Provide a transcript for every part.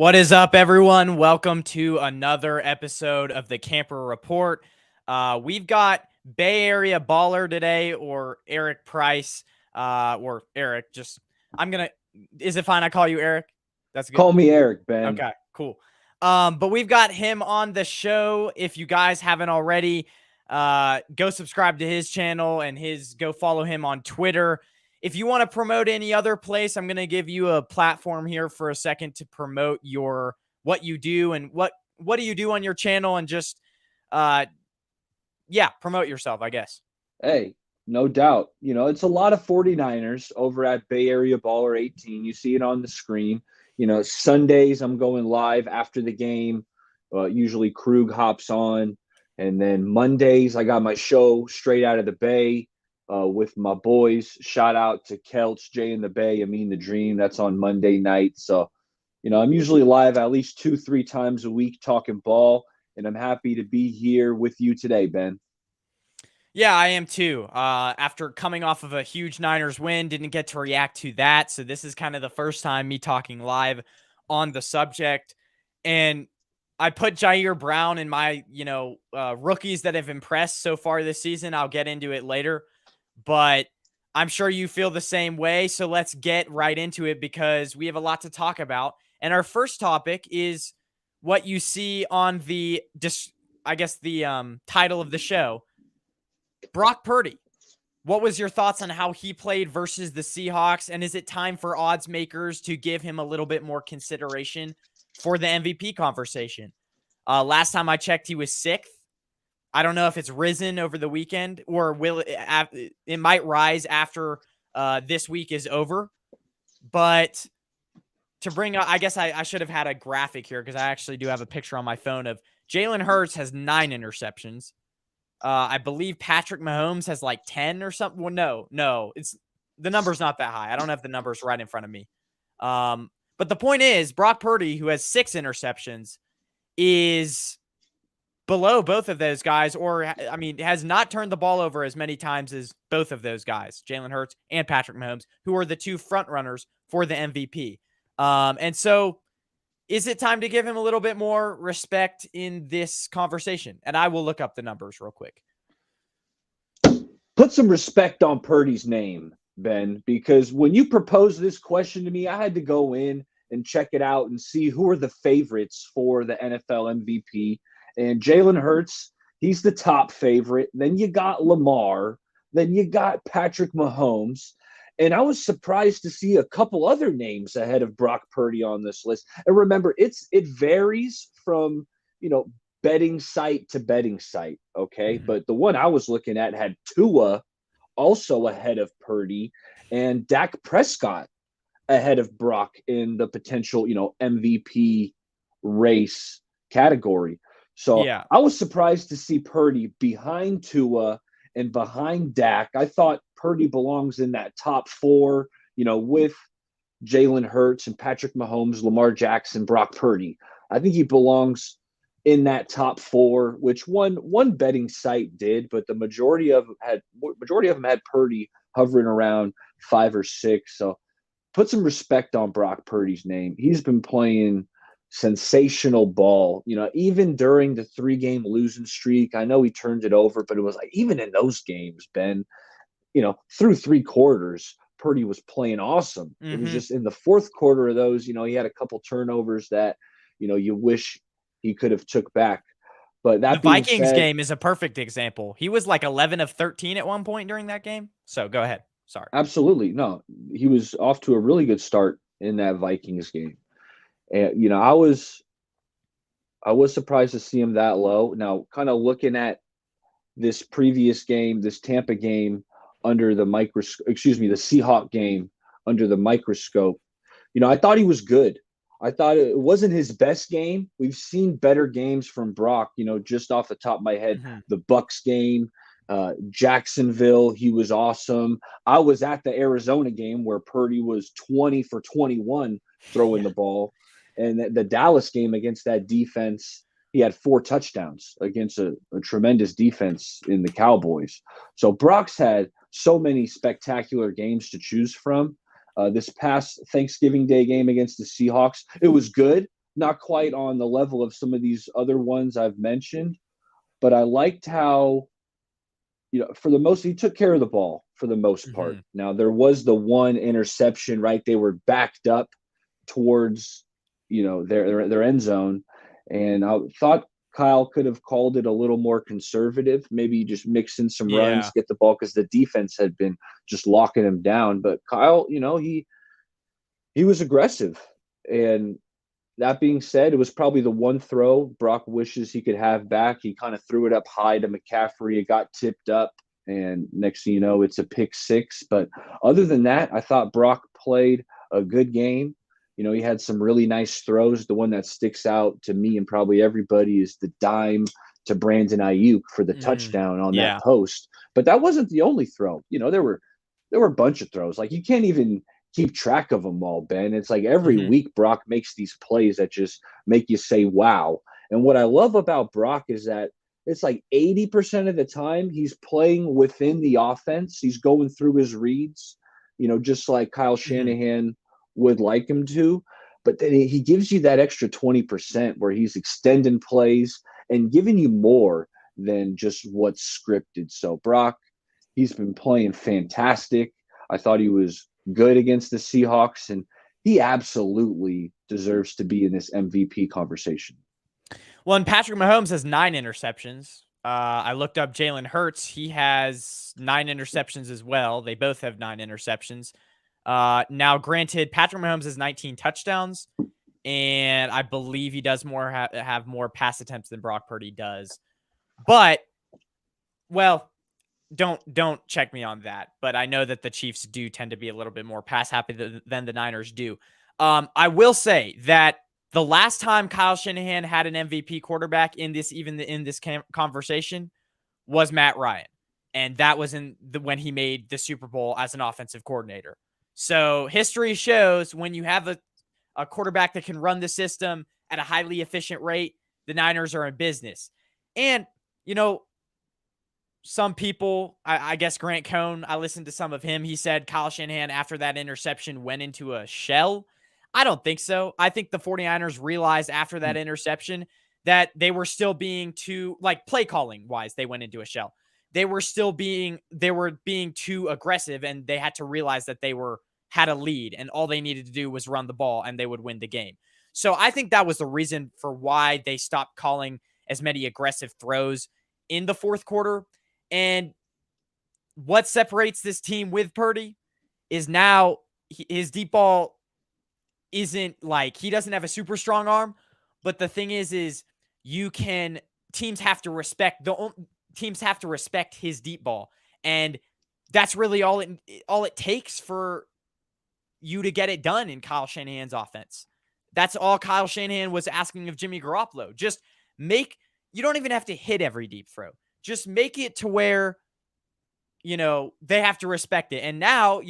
What is up, everyone? Welcome to another episode of the Camper Report. We've got Bay Area baller today, or Eric Price, or Eric. Is it fine I call you Eric? That's good. Call me Eric, Ben. Okay, cool. But we've got him on the show. If you guys haven't already, go subscribe to his channel and go follow him on Twitter. If you want to promote any other place, I'm going to give you a platform here for a second to promote what you do and what do you do on your channel, and just promote yourself, I guess. Hey, no doubt. It's a lot of 49ers over at Bay Area Baller 18. You see it on the screen. Sundays I'm going live after the game. Usually Krug hops on. And then Mondays I got my show straight out of the Bay with my boys. Shout out to Kelch, Jay in the Bay, Amin the Dream. That's on Monday night. So, I'm usually live at least 2-3 times a week talking ball. And I'm happy to be here with you today, Ben. Yeah, I am too. After coming off of a huge Niners win, didn't get to react to that. So this is kind of the first time me talking live on the subject. And I put Jair Brown in my, rookies that have impressed so far this season. I'll get into it later, but I'm sure you feel the same way. So let's get right into it because we have a lot to talk about. And our first topic is what you see on the title of the show. Brock Purdy, what was your thoughts on how he played versus the Seahawks? And is it time for odds makers to give him a little bit more consideration for the MVP conversation? Last time I checked, he was 6th. I don't know if it's risen over the weekend or it might rise after this week is over. But to bring up, I guess I should have had a graphic here because I actually do have a picture on my phone of Jalen Hurts has 9 interceptions. I believe Patrick Mahomes has like 10 or something. Well, no, the number's not that high. I don't have the numbers right in front of me. But the point is, Brock Purdy, who has 6 interceptions, is below both of those guys, has not turned the ball over as many times as both of those guys, Jalen Hurts and Patrick Mahomes, who are the 2 front runners for the MVP. And so is it time to give him a little bit more respect in this conversation? And I will look up the numbers real quick. Put some respect on Purdy's name, Ben, because when you proposed this question to me, I had to go in and check it out and see who are the favorites for the NFL MVP. And Jalen Hurts, he's the top favorite. Then you got Lamar. Then you got Patrick Mahomes. And I was surprised to see a couple other names ahead of Brock Purdy on this list. And remember, it varies from, betting site to betting site, okay? Mm-hmm. But the one I was looking at had Tua also ahead of Purdy and Dak Prescott ahead of Brock in the potential, MVP race category. So yeah. I was surprised to see Purdy behind Tua and behind Dak. I thought Purdy belongs in that top 4, with Jalen Hurts and Patrick Mahomes, Lamar Jackson, Brock Purdy. I think he belongs in that top 4, which one betting site did, but the majority of them had Purdy hovering around 5 or 6. So put some respect on Brock Purdy's name. He's been playing sensational ball, even during the 3-game losing streak. I know he turned it over, but it was like, even in those games, Ben, through 3 quarters, Purdy was playing awesome. Mm-hmm. It was just in the 4th quarter of those, he had a couple turnovers that, you wish he could have took back. But that the Vikings game is a perfect example. He was like 11 of 13 at one point during that game. So go ahead. Sorry. Absolutely. No, he was off to a really good start in that Vikings game. And, I was surprised to see him that low. Now, kind of looking at this previous game, this Tampa game under the the Seahawks game under the microscope, I thought he was good. I thought it wasn't his best game. We've seen better games from Brock, just off the top of my head. Mm-hmm. The Bucs game, Jacksonville, he was awesome. I was at the Arizona game where Purdy was 20 for 21 throwing the ball. And the Dallas game against that defense, he had 4 touchdowns against a tremendous defense in the Cowboys. So Brock's had so many spectacular games to choose from. This past Thanksgiving Day game against the Seahawks, it was good. not quite on the level of some of these other ones I've mentioned, but I liked how, for the most, he took care of the ball for the most part. Now, there was the one interception, right? They were backed up towards, their end zone. And I thought Kyle could have called it a little more conservative, maybe just mix in some runs, get the ball, because the defense had been just locking him down. But Kyle, he was aggressive. And that being said, it was probably the one throw Brock wishes he could have back. He kind of threw it up high to McCaffrey. It got tipped up, and next thing you know, it's a pick six. But other than that, I thought Brock played a good game. He had some really nice throws. The one that sticks out to me and probably everybody is the dime to Brandon Ayuk for the touchdown on that post. But that wasn't the only throw. There were a bunch of throws. Like, you can't even keep track of them all, Ben. It's like every week Brock makes these plays that just make you say, wow. And what I love about Brock is that it's like 80% of the time he's playing within the offense. He's going through his reads, just like Kyle Shanahan would like him to. But then he gives you that extra 20% where he's extending plays and giving you more than just what's scripted. So Brock, he's been playing fantastic. I thought he was good against the Seahawks, and he absolutely deserves to be in this MVP conversation. Well, and Patrick Mahomes has 9 interceptions. I looked up Jalen Hurts. He has 9 interceptions as well. They both have 9 interceptions. Now, granted, Patrick Mahomes has 19 touchdowns, and I believe he does have more pass attempts than Brock Purdy does. But, well, don't check me on that. But I know that the Chiefs do tend to be a little bit more pass happy than the Niners do. I will say that the last time Kyle Shanahan had an MVP quarterback in this conversation was Matt Ryan, and that was when he made the Super Bowl as an offensive coordinator. So history shows when you have a quarterback that can run the system at a highly efficient rate, the Niners are in business. And, some people, I guess Grant Cohn, I listened to some of him. He said Kyle Shanahan, after that interception, went into a shell. I don't think so. I think the 49ers realized after that interception that they were still being too, like, play calling wise, they went into a shell. They were being too aggressive, and they had to realize that they had a lead, and all they needed to do was run the ball, and they would win the game. So I think that was the reason for why they stopped calling as many aggressive throws in the fourth quarter. And what separates this team with Purdy is now his deep ball isn't like, he doesn't have a super strong arm, but the thing is teams have to respect his deep ball. And that's really all it takes for you to get it done in Kyle Shanahan's offense. That's all Kyle Shanahan was asking of Jimmy Garoppolo. You don't even have to hit every deep throw. Just make it to where, they have to respect it. And now,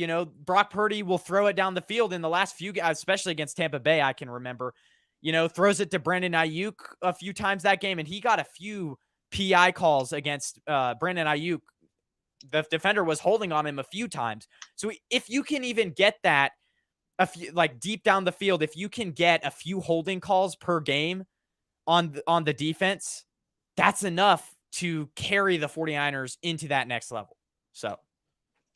Brock Purdy will throw it down the field in the last few guys, especially against Tampa Bay, I can remember, throws it to Brandon Ayuk a few times that game. And he got a few PI calls against Brandon Ayuk. The defender was holding on him a few times. So if you can even get that deep down the field, if you can get a few holding calls per game on the defense, that's enough to carry the 49ers into that next level. So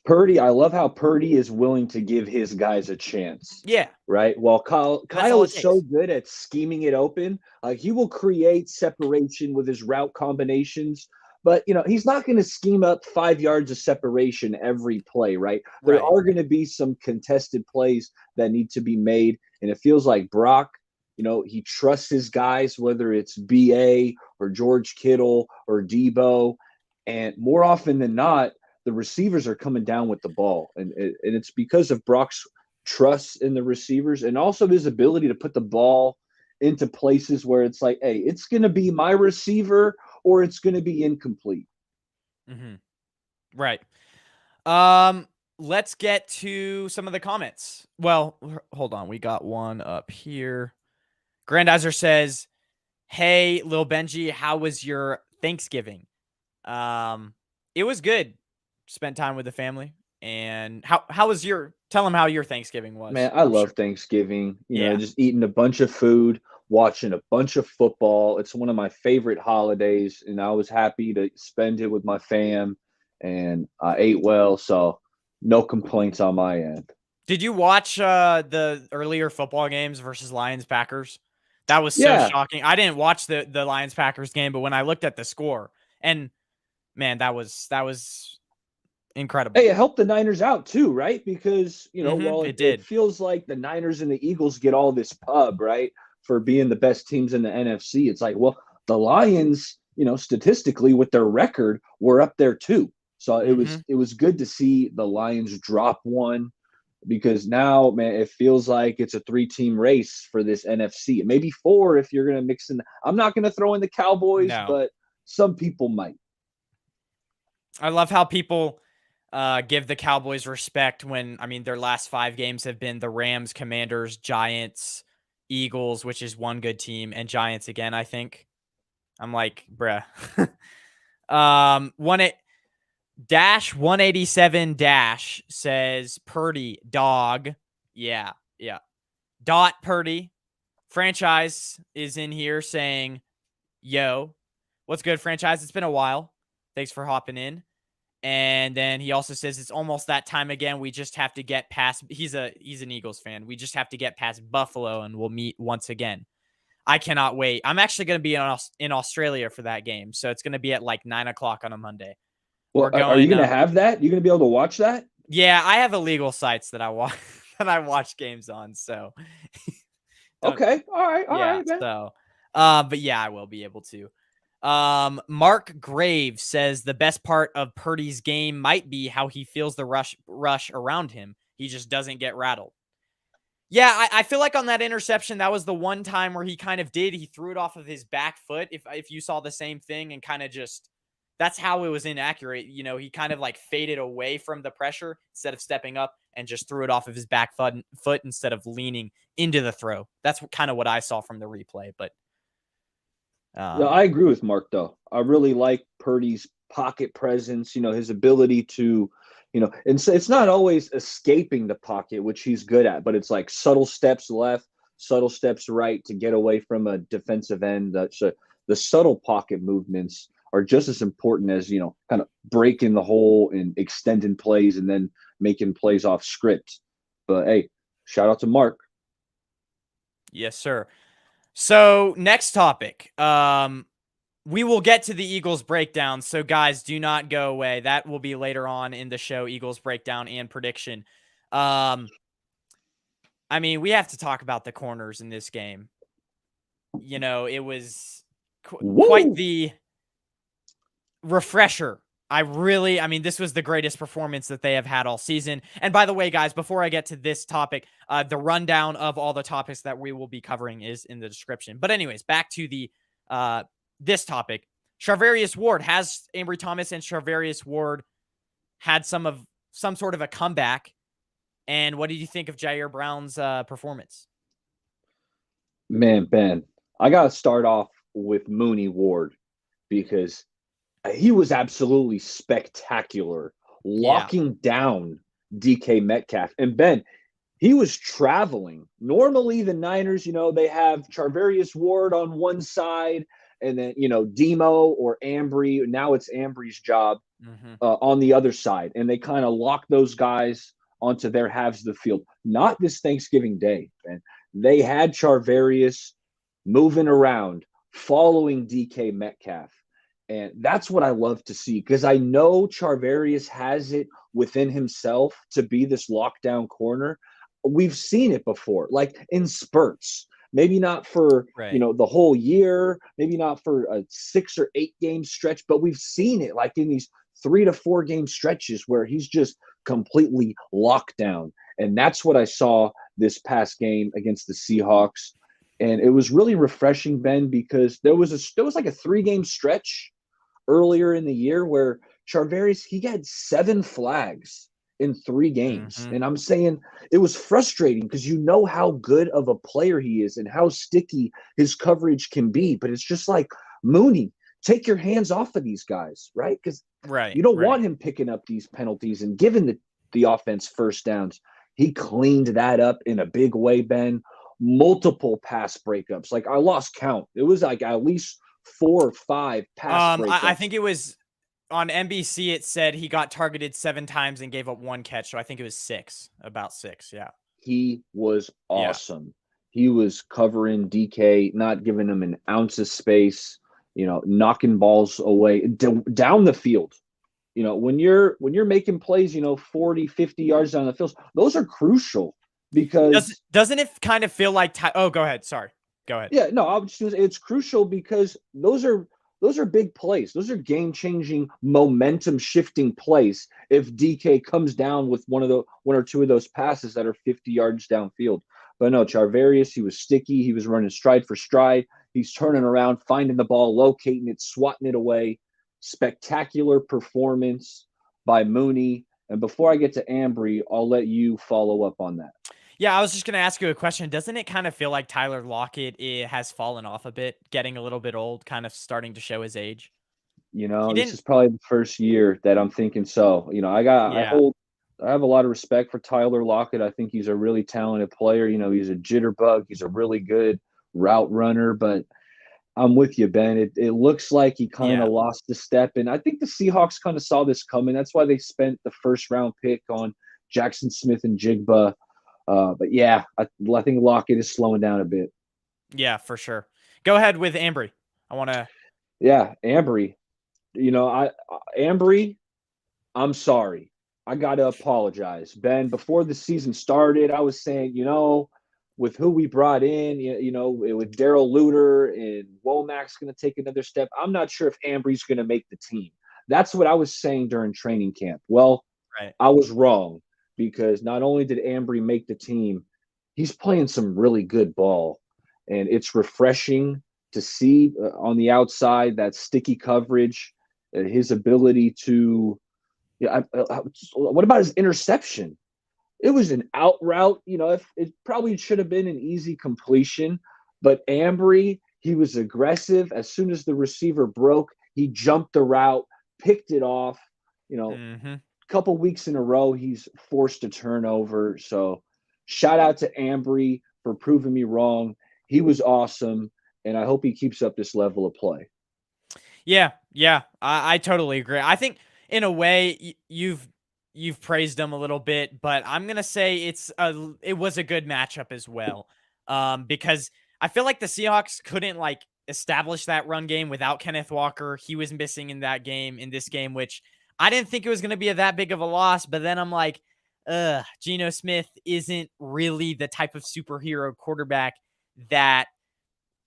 Purdy, I love how Purdy is willing to give his guys a chance. Yeah. Right? Well, Kyle is so good at scheming it open. He will create separation with his route combinations, but he's not going to scheme up 5 yards of separation every play, right? There are going to be some contested plays that need to be made, and it feels like Brock, he trusts his guys, whether it's BA or George Kittle or Debo. And more often than not, the receivers are coming down with the ball. And it's because of Brock's trust in the receivers and also his ability to put the ball into places where it's like, hey, it's going to be my receiver or it's going to be incomplete. Right. Let's get to some of the comments. Well, hold on. We got one up here. Grandizer says, hey, Lil Benji, how was your Thanksgiving? It was good. Spent time with the family. And how was tell them how your Thanksgiving Man, was. I I'm love sure. Thanksgiving. Yeah. Just eating a bunch of food, watching a bunch of football. It's one of my favorite holidays, and I was happy to spend it with my fam, and I ate well, so no complaints on my end. Did you watch the earlier football games versus Lions Packers? That was so Yeah. shocking. I didn't watch the Lions Packers game, but when I looked at the score, and man, that was Hey, incredible. it helped the Niners out too, right? Because, while it, It it did. feels like the Niners and the Eagles get all this pub, right, for being the best teams in the NFC, it's like, well, the Lions, statistically with their record, were up there too. So it hmm was it was good to see the Lions drop one because now, man, it feels like it's a three-team race for this NFC. Maybe four if you're gonna mix in. I'm not gonna throw in the Cowboys, No, but some people might. I love how people give the Cowboys respect when their last 5 games have been the Rams, Commanders, Giants, Eagles, which is one good team, and Giants again. I think I'm like, bruh. One it dash 187 dash says Purdy dog. Yeah, yeah. Dot Purdy franchise is in here saying, "Yo, what's good, franchise? It's been a while. Thanks for hopping in." And then he also says it's almost that time again. We just have to get past. He's an Eagles fan. We just have to get past Buffalo, and we'll meet once again. I cannot wait. I'm actually going to be in Australia for that game, so it's going to be at like 9 o'clock on a Monday. Well, We're are you going. gonna have that? You gonna be able to watch that? Yeah, I have illegal sites that I watch that I watch games on. So don't. Okay. All Yeah. right, man. So, but yeah, I will be able to. Mark Graves says the best part of Purdy's game might be how he feels the rush around him. He just doesn't get rattled. Yeah, I feel like on that interception, that was the one time where he kind of did. He threw it off of his back foot. If you saw the same thing and kind of just that's how it was inaccurate. He kind of like faded away from the pressure instead of stepping up and just threw it off of his back foot instead of leaning into the throw. That's kind of what I saw from the replay. But Yeah, I agree with Mark though. I really like Purdy's pocket presence, his ability to, and so it's not always escaping the pocket, which he's good at, but it's like subtle steps left, subtle steps right to get away from a defensive end. So the subtle pocket movements are just as important as, kind of breaking the hole and extending plays and then making plays off script. But hey, shout out to Mark. yes, sir. So next topic. We will get to the Eagles breakdown. So guys, do not go away. That will be later on in the show, Eagles breakdown and prediction. We have to talk about the corners in this game. It was quite the refresher. This was the greatest performance that they have had all season. And by the way, guys, before I get to this topic, the rundown of all the topics that we will be covering is in the description. But anyways, back to the this topic. Charvarius Ward, has Ambry Thomas and Charvarius Ward had some sort of a comeback? And what did you think of Jair Brown's performance? Man, Ben, I got to start off with Mooney Ward because he was absolutely spectacular, locking down DK Metcalf. And Ben, he was traveling. Normally, the Niners, they have Charvarius Ward on one side, and then Demo or Ambry. Now it's Ambry's job on the other side, and they kind of lock those guys onto their halves of the field. Not this Thanksgiving Day, man. They had Charvarius moving around, following DK Metcalf. And that's what I love to see because I know Charvarius has it within himself to be this lockdown corner. We've seen it before, like in spurts. Maybe not for the whole year, maybe not for a 6 or 8 game stretch, but we've seen it like in these 3 to 4 game stretches where he's just completely locked down. And that's what I saw this past game against the Seahawks. And it was really refreshing, Ben, because there was like a 3-game stretch earlier in the year where Charvarius, he had 7 flags in 3 games. And I'm saying it was frustrating because how good of a player he is and how sticky his coverage can be. But it's just like, Mooney, take your hands off of these guys, right? Because you don't want him picking up these penalties and giving the offense first downs. He cleaned that up in a big way, Ben. Multiple pass breakups. Like I lost count. It was like at least 4 or 5 pass breakups. I think it was on NBC. It said he got targeted 7 times and gave up 1 catch. So I think it was 6, about 6. Yeah. He was awesome. Yeah. He was covering DK, not giving him an ounce of space, knocking balls away down the field. When you're making plays, 40, 50 yards down the field, those are crucial because doesn't it kind of feel like oh, go ahead. Sorry. Go ahead. Yeah, no, it's crucial because those are big plays. Those are game-changing, momentum-shifting plays if DK comes down with one or two of those passes that are 50 yards downfield. But no, Charvarius, he was sticky. He was running stride for stride. He's turning around, finding the ball, locating it, swatting it away. Spectacular performance by Mooney. And before I get to Ambry, I'll let you follow up on that. Yeah, I was just going to ask you a question. Doesn't it kind of feel like Tyler Lockett has fallen off a bit, getting a little bit old, kind of starting to show his age? This is probably the first year that I'm thinking so. I have a lot of respect for Tyler Lockett. I think he's a really talented player. He's a jitterbug. He's a really good route runner, but I'm with you, Ben. It looks like he kind of lost the step, and I think the Seahawks kind of saw this coming. That's why they spent the first round pick on Jackson Smith and Jigba. But yeah, I think Lockett is slowing down a bit. Yeah, for sure. Go ahead with Ambry. I want to. Yeah, Ambry. Ambry, I'm sorry. I got to apologize. Ben, before the season started, I was saying, with who we brought in, with Darrell Luter and Womack's going to take another step, I'm not sure if Ambry's going to make the team. That's what I was saying during training camp. Well, right. I was wrong because not only did Ambry make the team, he's playing some really good ball. And it's refreshing to see on the outside that sticky coverage, his ability to what about his interception? It was an out route. If it probably should have been an easy completion, but Ambry, he was aggressive. As soon as the receiver broke, he jumped the route, picked it off. A couple weeks in a row, he's forced a turnover. So shout out to Ambry for proving me wrong. He was awesome, and I hope he keeps up this level of play. Yeah, I totally agree. I think in a way you've praised him a little bit, but I'm gonna say it was a good matchup as well, because I feel like the Seahawks couldn't establish that run game without Kenneth Walker. He was missing in this game, which I didn't think it was gonna be that big of a loss. But then I'm like, Geno Smith isn't really the type of superhero quarterback that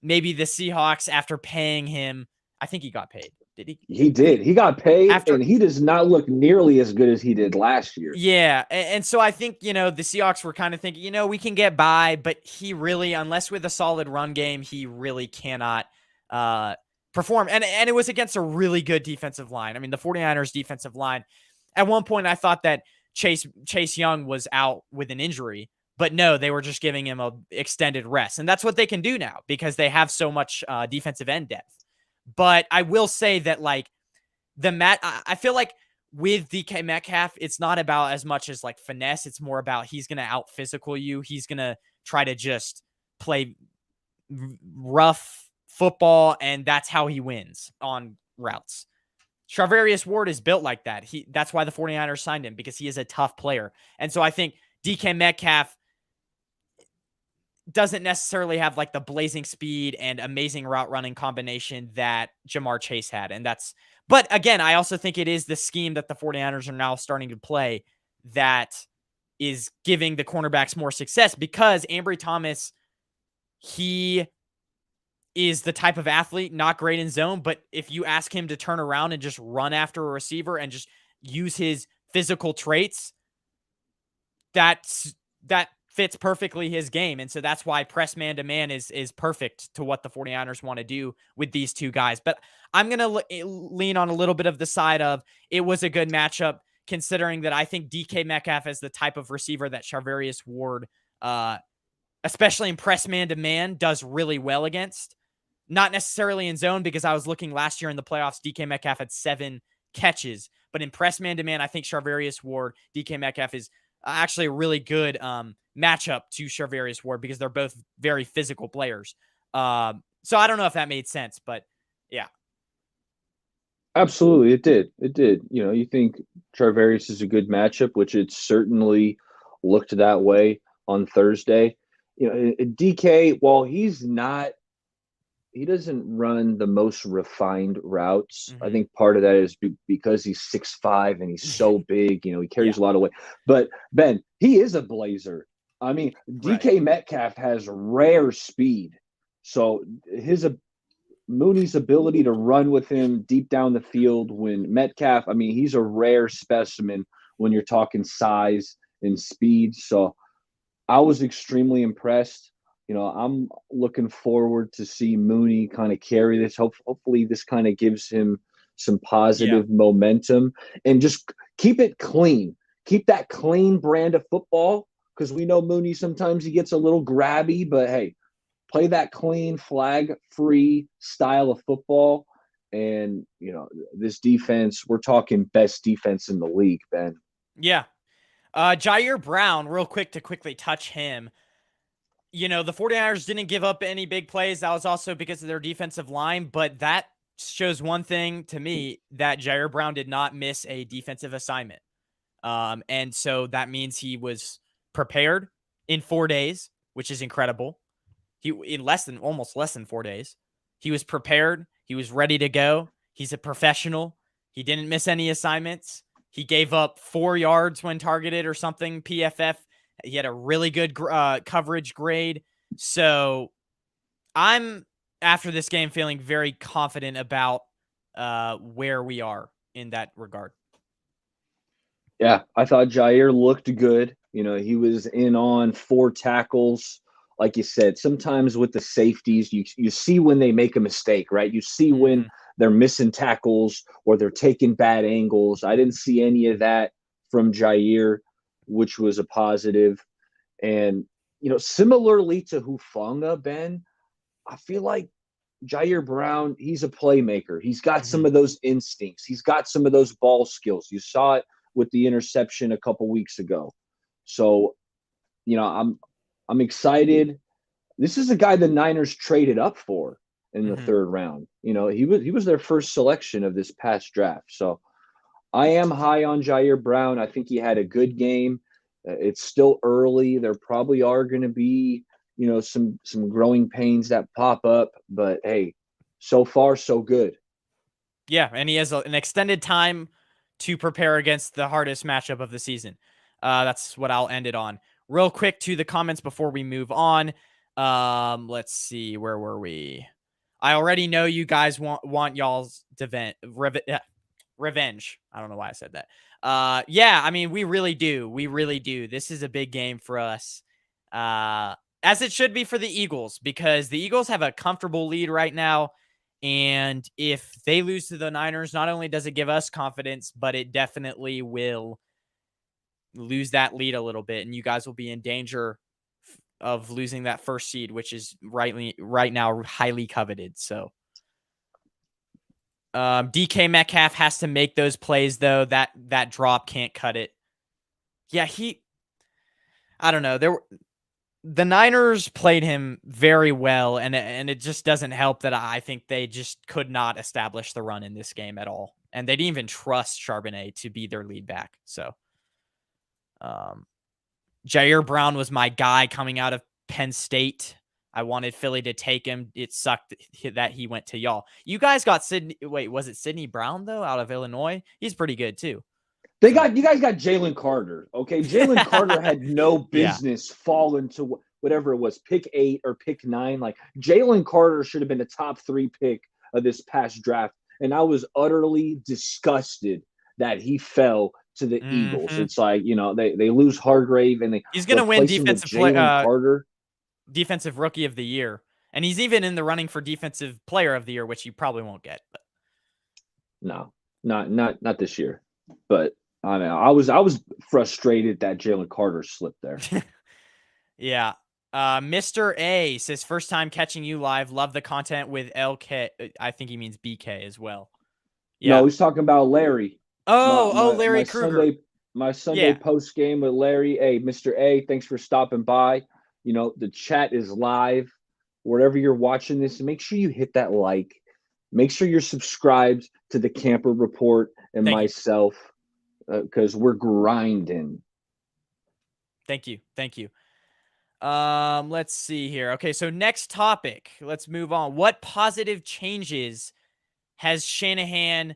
maybe the Seahawks, after paying him, I think he got paid. Did he? He did. He got paid, and he does not look nearly as good as he did last year. Yeah, and so I think, the Seahawks were kind of thinking, we can get by, but he really, unless with a solid run game, he really cannot perform. And it was against a really good defensive line. I mean, the 49ers defensive line, at one point I thought that Chase Young was out with an injury, but no, they were just giving him a extended rest. And that's what they can do now because they have so much defensive end depth. But I will say that I feel like with DK Metcalf, it's not about as much as finesse. It's more about he's going to out physical you. He's going to try to just play rough football, and that's how he wins on routes. Charvarius Ward is built like that. That's why the 49ers signed him, because he is a tough player. And so I think DK Metcalf doesn't necessarily have the blazing speed and amazing route running combination that Jamar Chase had. But again, I also think it is the scheme that the 49ers are now starting to play that is giving the cornerbacks more success, because Ambry Thomas, he is the type of athlete, not great in zone, but if you ask him to turn around and just run after a receiver and just use his physical traits, that fits perfectly his game. And so that's why press man to man is perfect to what the 49ers want to do with these two guys. But I'm going to lean on a little bit of the side of it was a good matchup, considering that I think DK Metcalf is the type of receiver that Charvarius Ward, especially in press man to man, does really well against. Not necessarily in zone, because I was looking last year in the playoffs, DK Metcalf had 7 catches, But in press man-to-man, I think Charvarius Ward, DK Metcalf is actually a really good matchup to Charvarius Ward because they're both very physical players. So I don't know if that made sense, but yeah. Absolutely, it did. It did. You think Charvarius is a good matchup, which it certainly looked that way on Thursday. DK, while he doesn't run the most refined routes. I think part of that is because he's 6'5" and he's so big. He carries a lot of weight. But Ben, he is a blazer. I mean, DK Metcalf has rare speed. So Mooney's ability to run with him deep down the field when Metcalf, I mean, he's a rare specimen when you're talking size and speed. So I was extremely impressed. I'm looking forward to see Mooney kind of carry this. Hopefully this kind of gives him some positive momentum and just keep it clean. Keep that clean brand of football because we know Mooney sometimes he gets a little grabby, but hey, play that clean, flag-free style of football. And, this defense, we're talking best defense in the league, Ben. Yeah. Jair Brown, real quick to quickly touch him. The 49ers didn't give up any big plays. That was also because of their defensive line, but that shows one thing to me, that Jair Brown did not miss a defensive assignment. And so that means he was prepared in 4 days, which is incredible. In almost less than 4 days. He was prepared. He was ready to go. He's a professional. He didn't miss any assignments. He gave up 4 yards when targeted or something, PFF. He had a really good coverage grade. So I'm, after this game, feeling very confident about where we are in that regard. Yeah, I thought Jair looked good. He was in on 4 tackles. Like you said, sometimes with the safeties, you see when they make a mistake, right? You see when they're missing tackles or they're taking bad angles. I didn't see any of that from Jair, which was a positive. And, similarly to Hufanga, Ben, I feel like Jair Brown, he's a playmaker. He's got some of those instincts. He's got some of those ball skills. You saw it with the interception a couple weeks ago. So, I'm excited. This is a guy the Niners traded up for in the 3rd round. He was their first selection of this past draft. So I am high on Jair Brown. I think he had a good game. It's still early. There probably are going to be, some growing pains that pop up. But hey, so far so good. Yeah, and he has an extended time to prepare against the hardest matchup of the season. That's what I'll end it on. Real quick to the comments before we move on. Let's see, where were we? I already know you guys want y'all's revenge. I don't know why I said that. Yeah, I mean, we really do. We really do. This is a big game for us. As it should be for the Eagles, because the Eagles have a comfortable lead right now. And if they lose to the Niners, not only does it give us confidence, but it definitely will lose that lead a little bit. And you guys will be in danger of losing that first seed, which is right now highly coveted. So DK Metcalf has to make those plays, though. That drop can't cut it. Yeah, I don't know. The Niners played him very well, and it just doesn't help that I think they just could not establish the run in this game at all. And they didn't even trust Charbonnet to be their lead back. So Jair Brown was my guy coming out of Penn State. I wanted Philly to take him. It sucked that he went to y'all. You guys got Sydney. Wait, was it Sidney Brown, though, out of Illinois? He's pretty good, too. You guys got Jalen Carter. Okay. Jalen Carter had no business falling to whatever it was, pick 8 or pick 9. Like Jalen Carter should have been the top 3 pick of this past draft. And I was utterly disgusted that he fell to the Eagles. It's like, they lose Hargrave and he's going to win Carter. Defensive Rookie of the Year. And he's even in the running for Defensive Player of the Year, which you probably won't get. But. No, not this year. But I mean, I was frustrated that Jalen Carter slipped there. Yeah. Mr. A says, first time catching you live. Love the content with LK. I think he means BK as well. Yeah. No, he's talking about Larry. Larry Krueger. My Sunday Yeah. post game with Larry. Hey, Mr. A, thanks for stopping by. The chat is live. Wherever you're watching this, make sure you hit that like. Make sure you're subscribed to the Camper Report and Thank you. myself, because we're grinding. Thank you. Let's see here. Okay, so next topic. Let's move on. What positive changes has Shanahan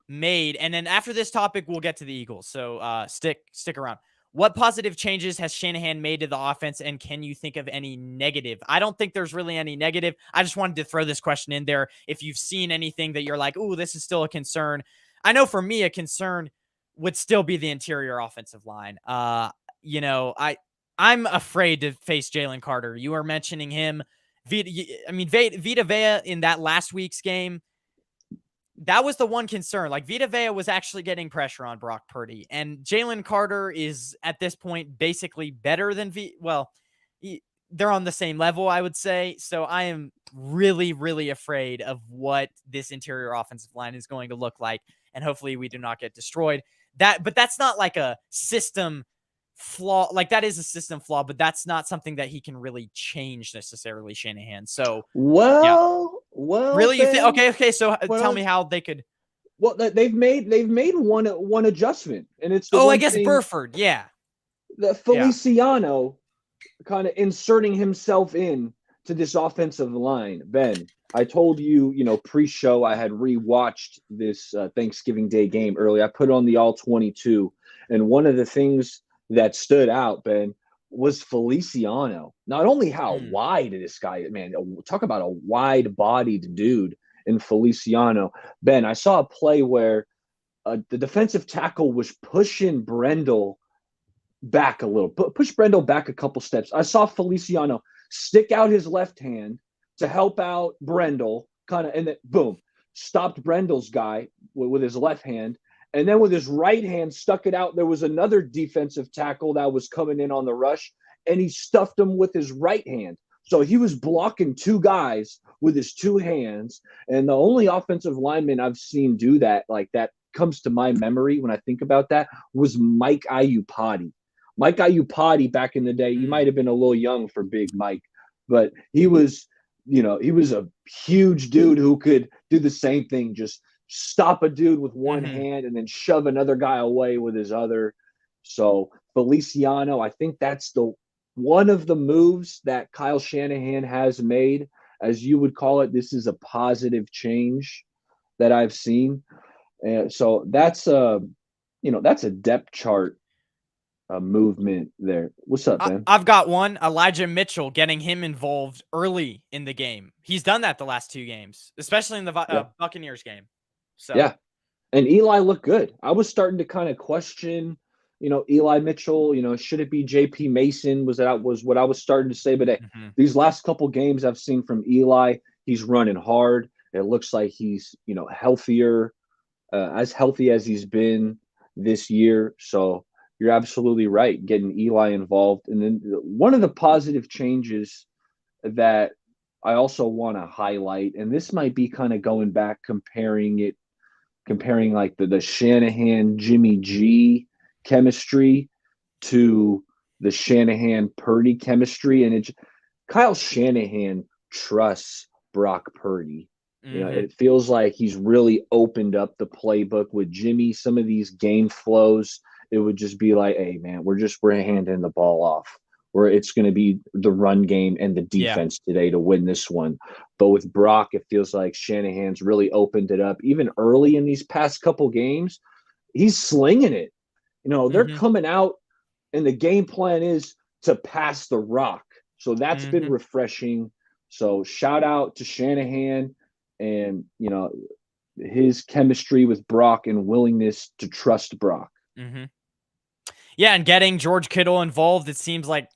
made? And then after this topic, we'll get to the Eagles. So stick around. What positive changes has Shanahan made to the offense, and can you think of any negative? I don't think there's really any negative. I just wanted to throw this question in there. If you've seen anything that you're like, ooh, this is still a concern. I know for me, a concern would still be the interior offensive line. I'm afraid to face Jalen Carter. You were mentioning him. Vita Vea in that last week's game, that was the one concern. Like, Vita Vea was actually getting pressure on Brock Purdy, and Jalen Carter is at this point basically better than they're on the same level, I would say. So I am really, really afraid of what this interior offensive line is going to look like, and hopefully we do not get destroyed. But that's not like a system flaw. Like, that is a system flaw, but that's not something that he can really change necessarily, Shanahan. So really, you think? Okay. So tell me how they could. Well, they've made one adjustment, and it's I guess Burford. Yeah, the Feliciano kind of inserting himself in to this offensive line. Ben, I told you, pre-show I had rewatched this Thanksgiving Day game early. I put on the all 22, and one of the things that stood out, Ben, was Feliciano. Not only how wide this guy, man, talk about a wide-bodied dude in Feliciano. Ben, I saw a play where the defensive tackle was pushing Brendel back a little, push Brendel back a couple steps. I saw Feliciano stick out his left hand to help out Brendel, and then boom, stopped Brendel's guy with his left hand. And then with his right hand, stuck it out. There was another defensive tackle that was coming in on the rush, and he stuffed him with his right hand. So he was blocking two guys with his two hands. And the only offensive lineman I've seen do that, like that comes to my memory when I think about that, was Mike Iupati. Mike Iupati back in the day, you might have been a little young for Big Mike, but he was a huge dude who could do the same thing, just stop a dude with one hand and then shove another guy away with his other. So Feliciano, I think that's one of the moves that Kyle Shanahan has made, as you would call it. This is a positive change that I've seen. And so that's a depth chart movement there. What's up, man? I've got one. Elijah Mitchell, getting him involved early in the game. He's done that the last two games, especially in the Buccaneers game. So yeah, and Eli looked good. I was starting to kind of question, Eli Mitchell. Should it be J.P. Mason? Was what I was starting to say. But these last couple games I've seen from Eli, he's running hard. It looks like he's healthier, as healthy as he's been this year. So you're absolutely right, getting Eli involved. And then one of the positive changes that I also want to highlight, and this might be kind of going back, comparing like the Shanahan Jimmy G chemistry to the Shanahan Purdy chemistry, and Kyle Shanahan trusts Brock Purdy. It feels like he's really opened up the playbook with Jimmy. Some of these game flows, it would just be like, hey man, we're handing the ball off. Where it's going to be the run game and the defense today to win this one. But with Brock, it feels like Shanahan's really opened it up. Even early in these past couple games, he's slinging it. They're coming out, and the game plan is to pass the rock. So that's been refreshing. So shout out to Shanahan and, his chemistry with Brock and willingness to trust Brock. Yeah, and getting George Kittle involved, it seems like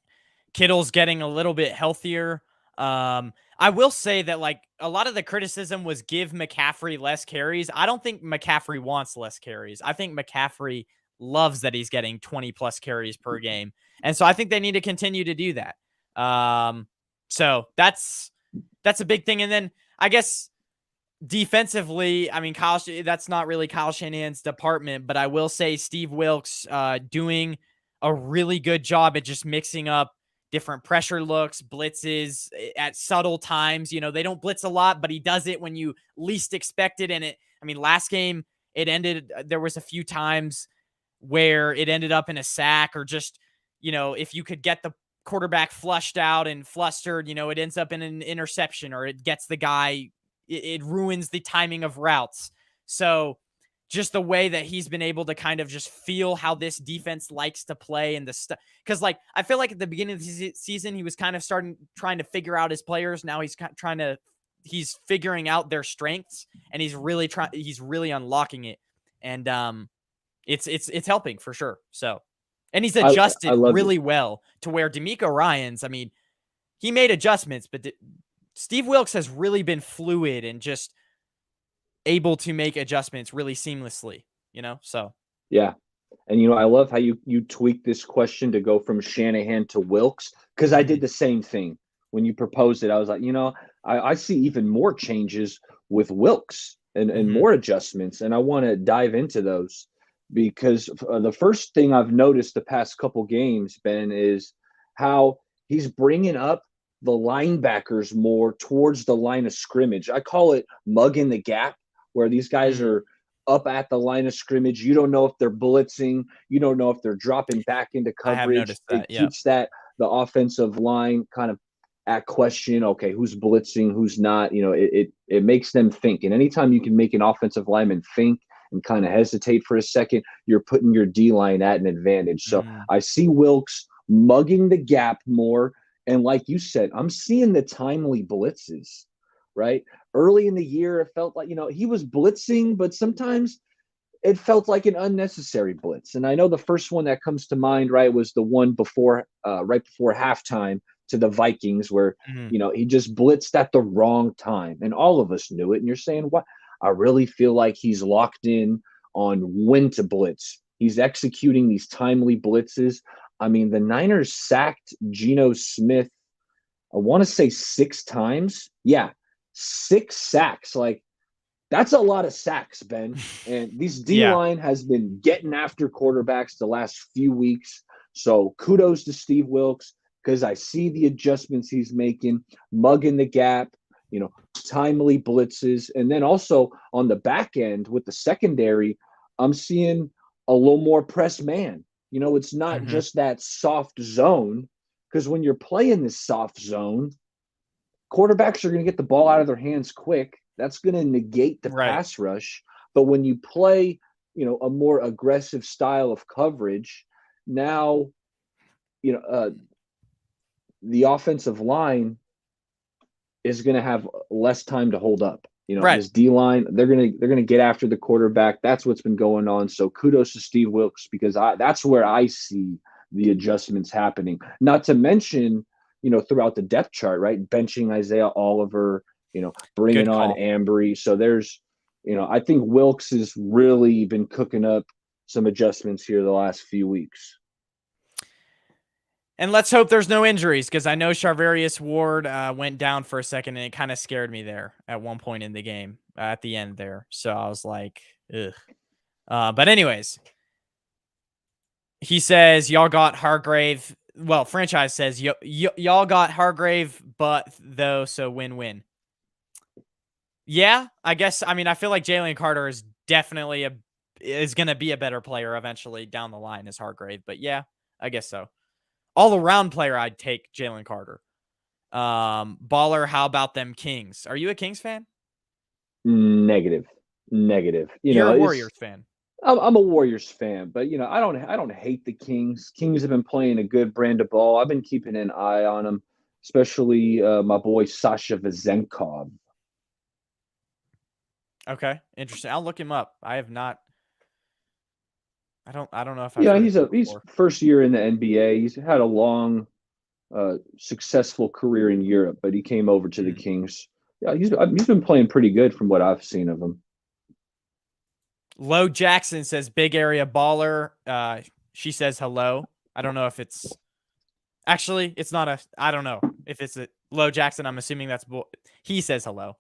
Kittle's getting a little bit healthier. I will say that, like, a lot of the criticism was give McCaffrey less carries. I don't think McCaffrey wants less carries. I think McCaffrey loves that he's getting 20 plus carries per game. And so I think they need to continue to do that. So that's a big thing. And then I guess defensively, I mean, that's not really Kyle Shanahan's department, but I will say Steve Wilks doing a really good job at just mixing up different pressure looks, blitzes at subtle times. You know, they don't blitz a lot, but he does it when you least expect it. And last game, there was a few times where it ended up in a sack or just, if you could get the quarterback flushed out and flustered, it ends up in an interception or it gets the guy, it ruins the timing of routes. So just the way that he's been able to kind of just feel how this defense likes to play and the stuff. Because I feel like at the beginning of the season, he was kind of trying to figure out his players. Now he's figuring out their strengths and he's really unlocking it. And it's helping for sure. So, and he's adjusted really well to where DeMeco Ryans, he made adjustments, but Steve Wilks has really been fluid and just able to make adjustments really seamlessly, so. Yeah. And, I love how you tweak this question to go from Shanahan to Wilks, because I did the same thing. When you proposed it, I was like, I see even more changes with Wilks and more adjustments, and I want to dive into those because the first thing I've noticed the past couple games, Ben, is how he's bringing up the linebackers more towards the line of scrimmage. I call it mugging the gap, where these guys are up at the line of scrimmage. You don't know if they're blitzing. You don't know if they're dropping back into coverage. I have noticed that, it keeps the offensive line kind of at question. Okay, who's blitzing, who's not? It makes them think. And anytime you can make an offensive lineman think and kind of hesitate for a second, you're putting your D-line at an advantage. So I see Wilks mugging the gap more. And like you said, I'm seeing the timely blitzes, right? Early in the year, it felt like, he was blitzing, but sometimes it felt like an unnecessary blitz. And I know the first one that comes to mind, right, was the one right before halftime to the Vikings where, he just blitzed at the wrong time. And all of us knew it. And you're saying, what? I really feel like he's locked in on when to blitz. He's executing these timely blitzes. The Niners sacked Geno Smith, I want to say 6 times. Yeah, 6 sacks. Like, that's a lot of sacks, Ben. And this D-line has been getting after quarterbacks the last few weeks. So kudos to Steve Wilks, because I see the adjustments he's making, mugging the gap, timely blitzes. And then also on the back end with the secondary, I'm seeing a little more press man. It's not just that soft zone, because when you're playing this soft zone, quarterbacks are going to get the ball out of their hands quick. That's going to negate the pass rush. But when you play, a more aggressive style of coverage, now, the offensive line is going to have less time to hold up. This D-line, they're gonna get after the quarterback. That's what's been going on. So kudos to Steve Wilks, because that's where I see the adjustments happening. Not to mention, throughout the depth chart, right? Benching Isaiah Oliver, bringing on Ambry. So there's, I think Wilks has really been cooking up some adjustments here the last few weeks. And let's hope there's no injuries, because I know Charvarius Ward went down for a second, and it kind of scared me there at one point in the game at the end there. So I was like, ugh. But anyways, he says, y'all got Hargrave. Well, franchise says, y'all got Hargrave, but though, so win-win. Yeah, I guess. I feel like Jalen Carter is definitely is going to be a better player eventually down the line as Hargrave. But yeah, I guess so. All-around player, I'd take Jalen Carter. Baller, how about them Kings? Are you a Kings fan? Negative. You're a Warriors fan. I'm a Warriors fan, but I don't hate the Kings. Kings have been playing a good brand of ball. I've been keeping an eye on them, especially my boy Sasha Vezenkov. Okay, interesting. I'll look him up. I have not. I don't know if I've he's first year in the NBA. He's had a long, successful career in Europe, but he came over to the Kings. Yeah, he's been playing pretty good from what I've seen of him. Lo Jackson says big area baller. She says hello. I don't know if it's actually it's not a. I don't know if it's a Lo Jackson. I'm assuming that's he says hello.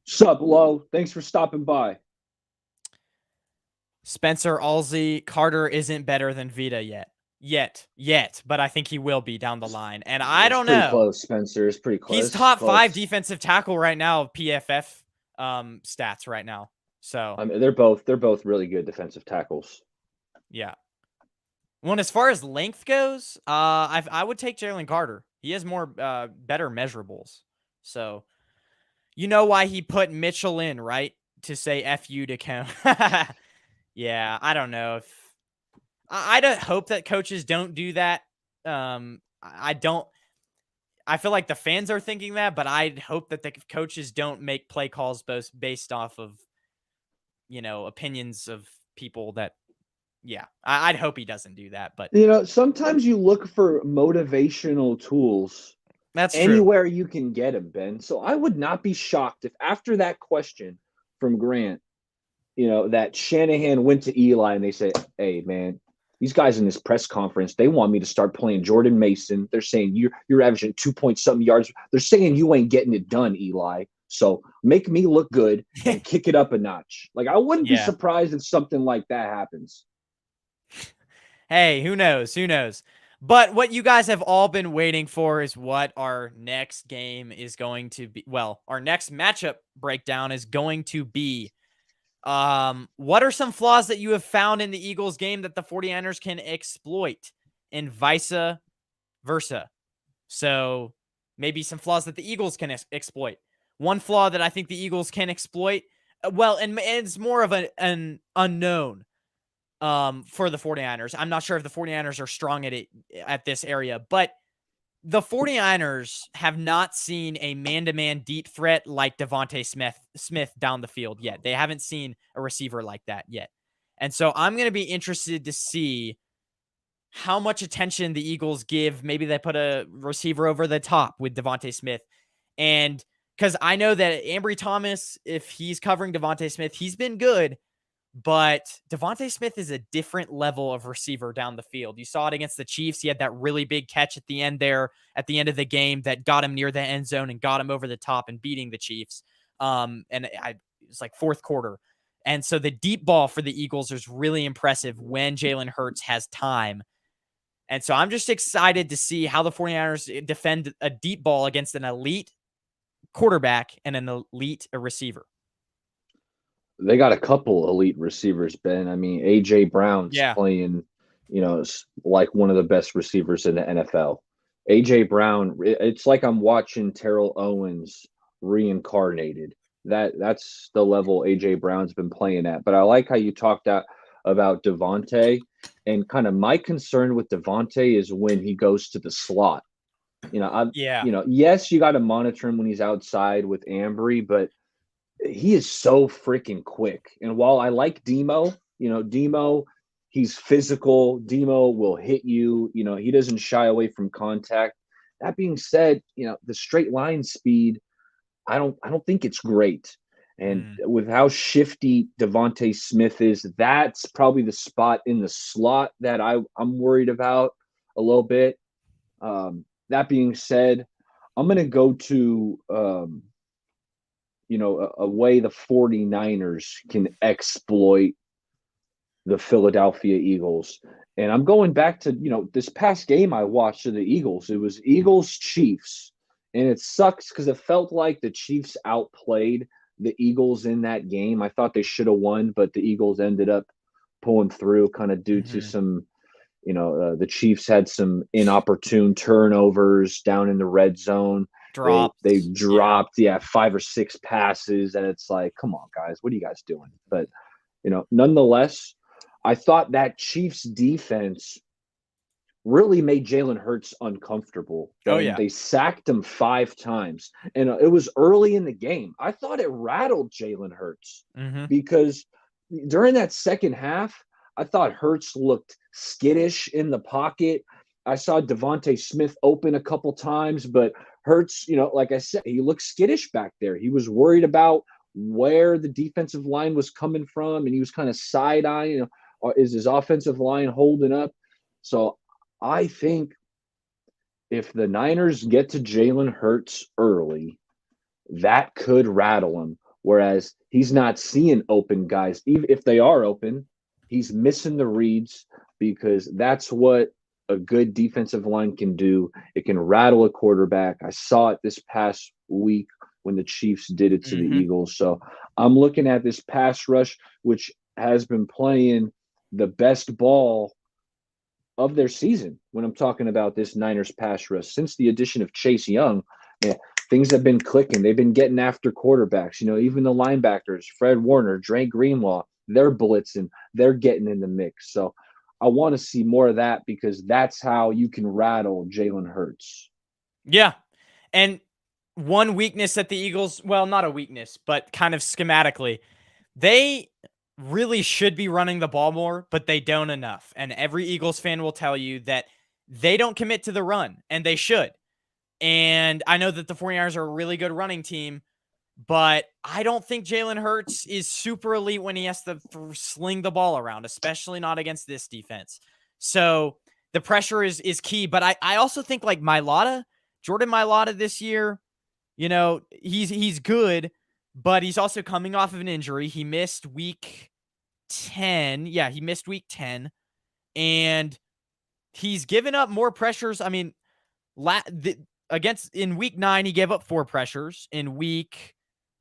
Sup, Lo? Thanks for stopping by. Spencer Alsey, Carter isn't better than Vita yet, but I think he will be down the line. And I It's don't pretty know. close, Spencer. It's pretty He's close. top 5 Close. defensive tackle right now of PFF stats right now. So I mean, they're both really good defensive tackles. yeah. Well, as far as length goes, I would take Jalen Carter. He has more better measurables. So you know why he put Mitchell in, right? To say F you to Cone. Yeah, I don't know if I don't hope that coaches don't do that. I don't. I feel like the fans are thinking that, but I hope that the coaches don't make play calls both based off of opinions of people that. Yeah, I'd hope he doesn't do that, but Sometimes you look for motivational tools that's true. anywhere you can get them, Ben. So I would not be shocked if after that question from Grant, that Shanahan went to Eli and they said, "Hey, man, these guys in this press conference, they want me to start playing Jordan Mason. They're saying you're averaging 2 point something yards. They're saying you ain't getting it done, Eli. So make me look good and kick it up a notch." Like, I wouldn't be Yeah. surprised if something like that happens. Hey, who knows? Who knows? But what you guys have all been waiting for is what our next game is going to be. Well, our next matchup breakdown is going to be. What are some flaws that you have found in the Eagles game that the 49ers can exploit and vice versa? So maybe some flaws that the Eagles can exploit. One flaw that I think the Eagles can exploit, and it's more of an unknown for the 49ers. I'm not sure if the 49ers are strong at this area, but the 49ers have not seen a man-to-man deep threat like Devontae Smith down the field yet. They haven't seen a receiver like that yet. And so I'm going to be interested to see how much attention the Eagles give. Maybe they put a receiver over the top with Devontae Smith. And because I know that Ambry Thomas, if he's covering Devontae Smith, he's been good. But Devontae Smith is a different level of receiver down the field. You saw it against the Chiefs. He had that really big catch at the end there, at the end of the game, that got him near the end zone and got him over the top and beating the Chiefs. It was like fourth quarter. And so the deep ball for the Eagles is really impressive when Jalen Hurts has time. And so I'm just excited to see how the 49ers defend a deep ball against an elite quarterback and an elite receiver. They got a couple elite receivers, Ben. I mean, A.J. Brown's Yeah. playing, like one of the best receivers in the NFL. A.J. Brown, it's like I'm watching Terrell Owens reincarnated. That's the level A.J. Brown's been playing at. But I like how you talked about Devontae, and kind of my concern with Devontae is when he goes to the slot. Yes, you got to monitor him when he's outside with Ambry, but he is so freaking quick. And while I like Demo, he's physical. Demo will hit you. He doesn't shy away from contact. That being said, the straight line speed, I don't think it's great. And with how shifty Devontae Smith is, that's probably the spot in the slot that I'm worried about a little bit. That being said, I'm going to go to a way the 49ers can exploit the Philadelphia Eagles. And I'm going back to, this past game I watched of the Eagles. It was Eagles Chiefs. And it sucks because it felt like the Chiefs outplayed the Eagles in that game. I thought they should have won, but the Eagles ended up pulling through kind of due to some, the Chiefs had some inopportune turnovers down in the red zone. They dropped 5 or 6 passes, and it's like, come on, guys, what are you guys doing? But nonetheless, I thought that Chiefs defense really made Jalen Hurts uncomfortable. They sacked him 5 times, and it was early in the game. I thought it rattled Jalen Hurts because during that second half, I thought Hurts looked skittish in the pocket. I saw Devontae Smith open a couple times, but Hurts, like I said, he looked skittish back there. He was worried about where the defensive line was coming from, and he was kind of side-eyeing, is his offensive line holding up? So I think if the Niners get to Jalen Hurts early, that could rattle him. Whereas he's not seeing open guys. Even if they are open, he's missing the reads because that's what a good defensive line can do. It can rattle a quarterback. I saw it this past week when the Chiefs did it to the Eagles. So I'm looking at this pass rush, which has been playing the best ball of their season when I'm talking about this Niners pass rush. Since the addition of Chase Young, man, things have been clicking. They've been getting after quarterbacks. Even the linebackers, Fred Warner, Dre Greenlaw, they're blitzing. They're getting in the mix. So I want to see more of that because that's how you can rattle Jalen Hurts. Yeah. And one weakness that the Eagles, well, not a weakness, but kind of schematically, they really should be running the ball more, but they don't enough. And every Eagles fan will tell you that they don't commit to the run, and they should. And I know that the 49ers are a really good running team, but I don't think Jalen Hurts is super elite when he has to sling the ball around, especially not against this defense. So the pressure is key. But I also think like Jordan Mailata this year, he's good, but he's also coming off of an injury. He missed week 10. Yeah, he missed week 10. And he's given up more pressures. I mean, in week 9, he gave up 4 pressures. In week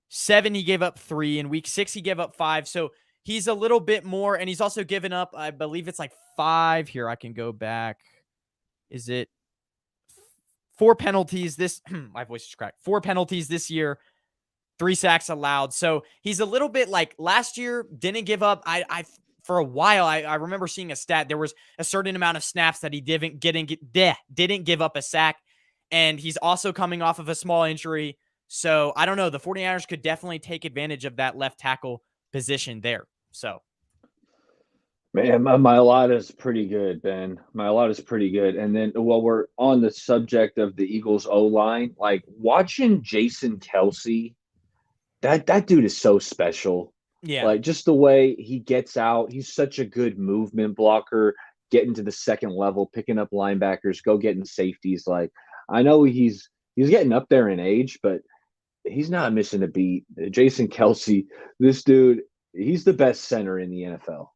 7, he gave up 3. In week 6, he gave up 5. So he's a little bit more. And he's also given up, I believe it's like 5. Here, I can go back. Is it 4 penalties this? My voice is cracked. 4 penalties this year. 3 sacks allowed. So he's a little bit like last year, didn't give up. For a while, I remember seeing a stat. There was a certain amount of snaps that he didn't give up a sack. And he's also coming off of a small injury. So I don't know. The 49ers could definitely take advantage of that left tackle position there. So. Man, Mailata's pretty good, Ben. Mailata's pretty good. And then while we're on the subject of the Eagles O-line, like watching Jason Kelce, that dude is so special. Yeah. Like just the way he gets out, he's such a good movement blocker, getting to the second level, picking up linebackers, go getting safeties. Like I know he's getting up there in age, but he's not missing a beat. Jason Kelce, this dude, he's the best center in the NFL.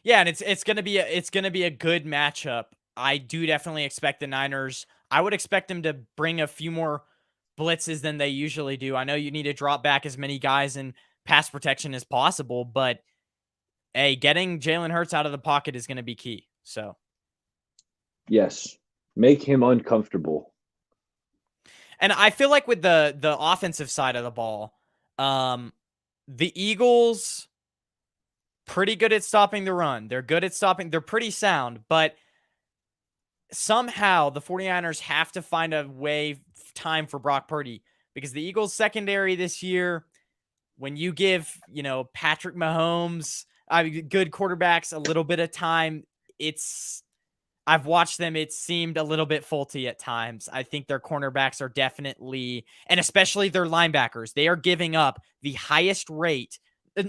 Yeah, and it's gonna be a good matchup. I do definitely expect the Niners. I would expect them to bring a few more blitzes than they usually do. I know you need to drop back as many guys in pass protection as possible, but hey, getting Jalen Hurts out of the pocket is going to be key. So, yes, make him uncomfortable. And I feel like with the offensive side of the ball, the Eagles pretty good at stopping the run. They're good at stopping. They're pretty sound, but somehow the 49ers have to find a way time for Brock Purdy because the Eagles secondary this year, when you give, Patrick Mahomes, good quarterbacks a little bit of time, I've watched them. It seemed a little bit faulty at times. I think their cornerbacks are definitely, and especially their linebackers, they are giving up the highest rate.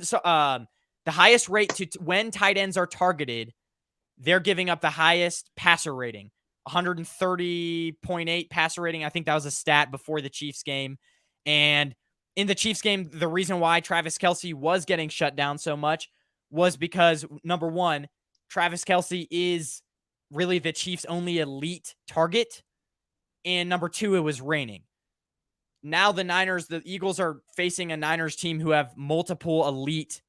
So, the highest rate to when tight ends are targeted, they're giving up the highest passer rating, 130.8 passer rating. I think that was a stat before the Chiefs game. And in the Chiefs game, the reason why Travis Kelce was getting shut down so much was because, number one, Travis Kelce is really the Chiefs' only elite target. And number two, it was raining. Now the Eagles are facing a Niners team who have multiple elite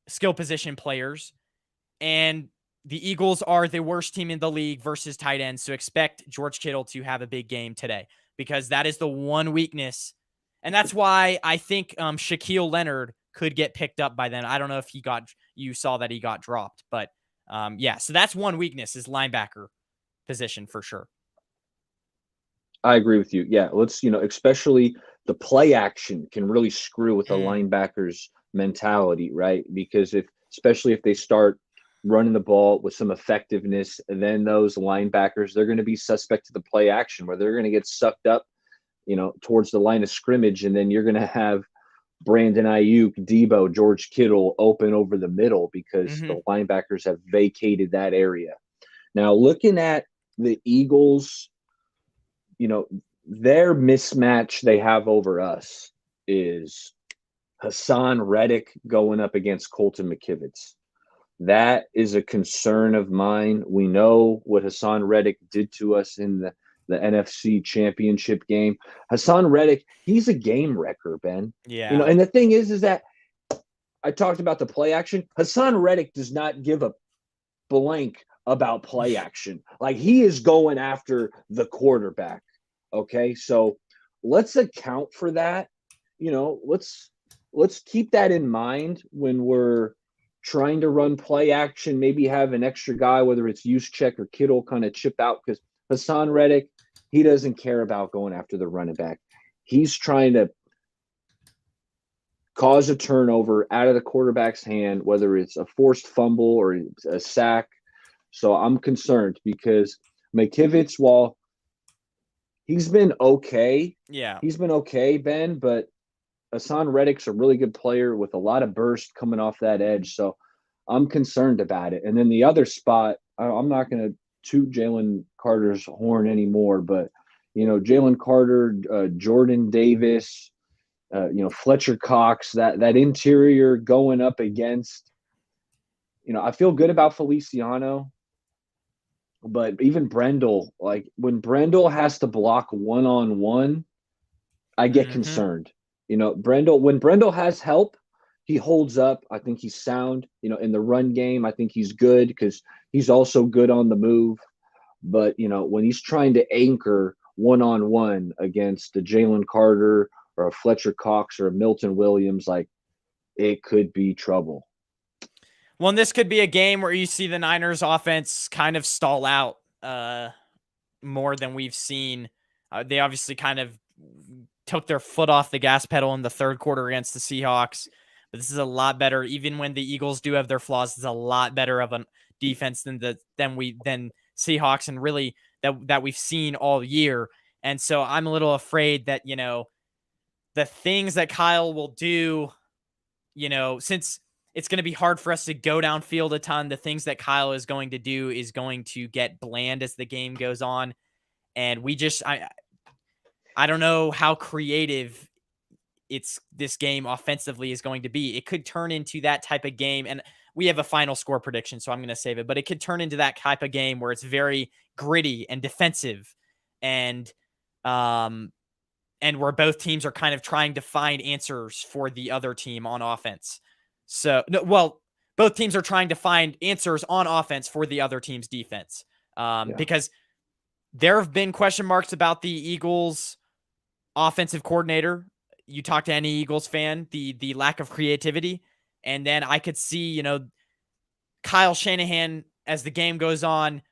skill position players. And the Eagles are the worst team in the league versus tight ends. So expect George Kittle to have a big game today because that is the one weakness. And that's why I think Shaquille Leonard could get picked up by them. I don't know if you saw that he got dropped, but yeah. So that's one weakness is linebacker position for sure. I agree with you. Yeah, let's, especially the play action can really screw with the linebacker's mentality, right? Because especially if they start running the ball with some effectiveness, and then those linebackers, they're going to be suspect to the play action where they're going to get sucked up, towards the line of scrimmage. And then you're going to have Brandon Ayuk, Debo, George Kittle open over the middle because the linebackers have vacated that area. Now, looking at the Eagles, their mismatch they have over us is Hassan Reddick going up against Colton McKivitz. That is a concern of mine. We know what Hassan Reddick did to us in the NFC Championship game. Hassan Reddick, he's a game wrecker, Ben. Yeah. And the thing is that I talked about the play action. Hassan Reddick does not give a blank about play action. Like, he is going after the quarterback. Okay, so let's account for that. Let's keep that in mind when we're trying to run play action. Maybe have an extra guy, whether it's Juszczyk or Kittle, kind of chip out, because Hassan Reddick, he doesn't care about going after the running back. He's trying to cause a turnover out of the quarterback's hand, whether it's a forced fumble or a sack. So I'm concerned because McKivitz, while he's been okay, Ben, but Hassan Reddick's a really good player with a lot of burst coming off that edge. So I'm concerned about it. And then the other spot, I'm not going to toot Jalen Carter's horn anymore, but, Jalen Carter, Jordan Davis, Fletcher Cox, that interior going up against, I feel good about Feliciano, but even Brendel, like when Brendel has to block one-on-one, I get concerned. When Brendel has help, he holds up. I think he's sound. In the run game, I think he's good because he's also good on the move. But, when he's trying to anchor one-on-one against a Jalen Carter or a Fletcher Cox or a Milton Williams, like, it could be trouble. Well, and this could be a game where you see the Niners offense kind of stall out more than we've seen. They obviously kind of took their foot off the gas pedal in the third quarter against the Seahawks, but this is a lot better. Even when the Eagles do have their flaws, it's a lot better of a defense than Seahawks and really that we've seen all year. And so I'm a little afraid that, the things that Kyle will do, since it's going to be hard for us to go downfield a ton, the things that Kyle is going to do is going to get bland as the game goes on. And I don't know how creative this game offensively is going to be. It could turn into that type of game, and we have a final score prediction, so I'm going to save it, but it could turn into that type of game where it's very gritty and defensive, and where both teams are kind of trying to find answers for the other team on offense. Both teams are trying to find answers on offense for the other team's defense, because there have been question marks about the Eagles' offensive coordinator. You talk to any Eagles fan, the lack of creativity. And then I could see, Kyle Shanahan, as the game goes on,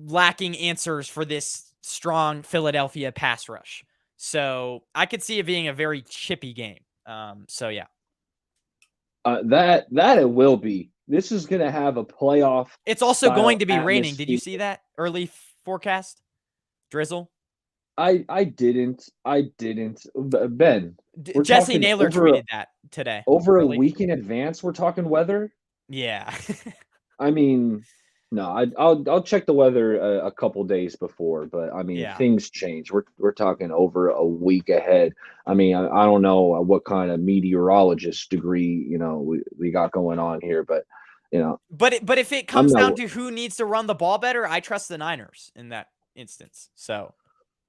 lacking answers for this strong Philadelphia pass rush. So I could see it being a very chippy game. Yeah. That it will be. This is going to have a playoff. It's also going to be raining. Atmosphere. Did you see that early forecast? Drizzle? I didn't. Ben, Jesse Naylor tweeted that today. Over a week in advance, we're talking weather? Yeah. I mean, no, I'll check the weather a couple days before, but I mean, things change. We're talking over a week ahead. I mean, I don't know what kind of meteorologist degree, we got going on here, but But if it comes down to who needs to run the ball better, I trust the Niners in that instance. So,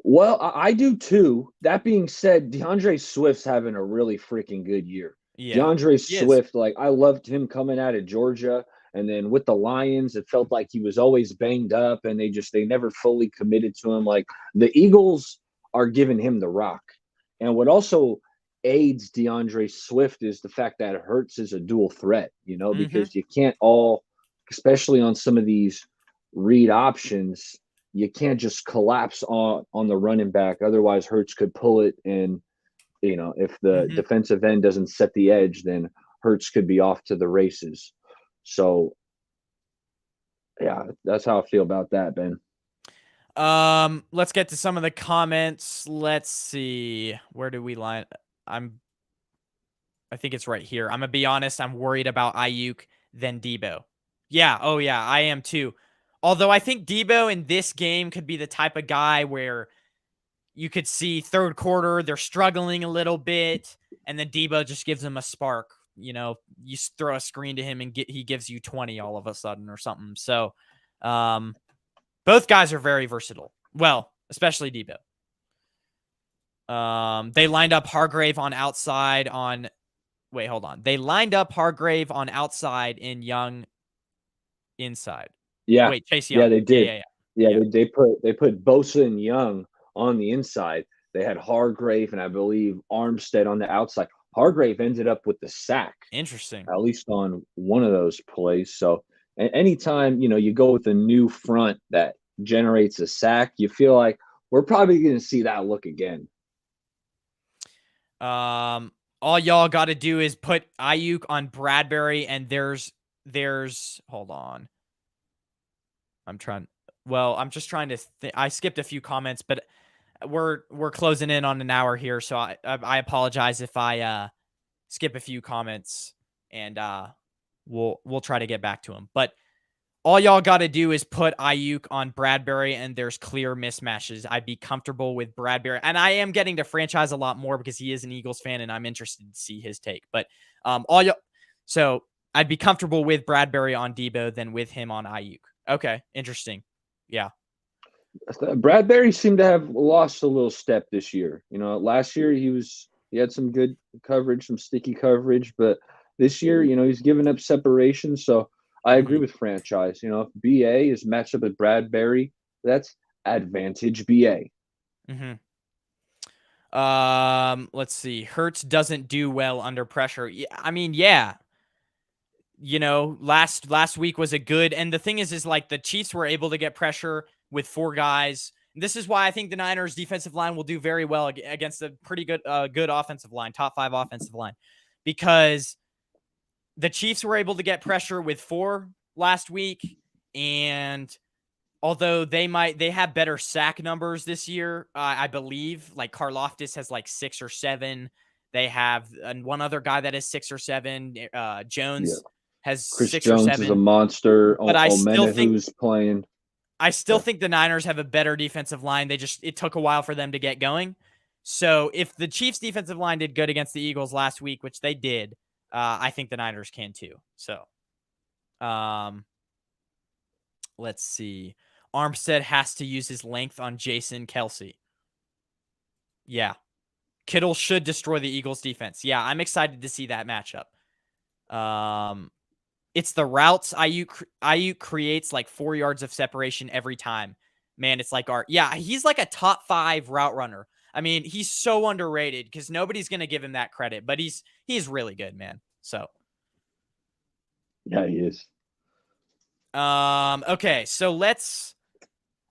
well, I do too. That being said, DeAndre Swift's having a really freaking good year. Yeah, DeAndre Swift, like, I loved him coming out of Georgia, and then with the Lions, it felt like he was always banged up, and they never fully committed to him. Like, the Eagles are giving him the rock, and what also aids DeAndre Swift is the fact that Hurts is a dual threat. Because you can't especially on some of these read options. You can't just collapse on the running back. Otherwise, Hurts could pull it. And, if the defensive end doesn't set the edge, then Hurts could be off to the races. So, yeah, that's how I feel about that, Ben. Let's get to some of the comments. Let's see. Where do we line? I think it's right here. I'm going to be honest. I'm worried about Ayuk than Debo. Yeah. Oh, yeah. I am too. Although I think Debo in this game could be the type of guy where you could see third quarter, they're struggling a little bit, and then Debo just gives them a spark. You know, you throw a screen to him and he gives you 20 all of a sudden or something. So both guys are very versatile. Well, especially Debo. They lined up Hargrave on outside on – wait, hold on. They lined up Hargrave on outside and Young inside. Yeah. Wait, Chase Young. Yeah, they did. Yeah. They put Bosa and Young on the inside. They had Hargrave and I believe Armstead on the outside. Hargrave ended up with the sack. Interesting. At least on one of those plays. So anytime, you go with a new front that generates a sack, you feel like we're probably going to see that look again. All y'all got to do is put Ayuk on Bradbury, and there's hold on. I'm just trying to I skipped a few comments, but we're closing in on an hour here, so I apologize if I skip a few comments, and we'll try to get back to them. But all y'all got to do is put Ayuk on Bradbury, and there's clear mismatches. I'd be comfortable with Bradbury, and I am getting to franchise a lot more because he is an Eagles fan, and I'm interested to see his take. But so I'd be comfortable with Bradbury on Debo than with him on Ayuk. Okay, interesting. Yeah. Bradbury seemed to have lost a little step this year. Last year he had some good coverage, some sticky coverage, but this year, he's given up separation. So I agree with franchise. If BA is matched up with Bradbury, that's advantage BA. Let's see. Hurts doesn't do well under pressure. I mean, yeah. Last week was a good, and the thing is like the Chiefs were able to get pressure with 4 guys. This is why I think the Niners defensive line will do very well against a pretty good offensive line, top 5 offensive line, because the Chiefs were able to get pressure with 4 last week. And although they have better sack numbers this year, I believe like Karlaftis has like 6 or 7. They have one other guy that is 6 or 7. Jones has Chris 6 Jones or 7. Is a monster. But I still think who's playing. I still think the Niners have a better defensive line. It took a while for them to get going. So if the Chiefs defensive line did good against the Eagles last week, which they did, I think the Niners can too. So, let's see. Armstead has to use his length on Jason Kelsey. Yeah. Kittle should destroy the Eagles defense. Yeah, I'm excited to see that matchup. It's the routes. Ayuk creates like 4 yards of separation every time. Man, it's like he's like a top 5 route runner. I mean, he's so underrated because nobody's going to give him that credit, but he's really good, man. So. Yeah, he is. Okay, so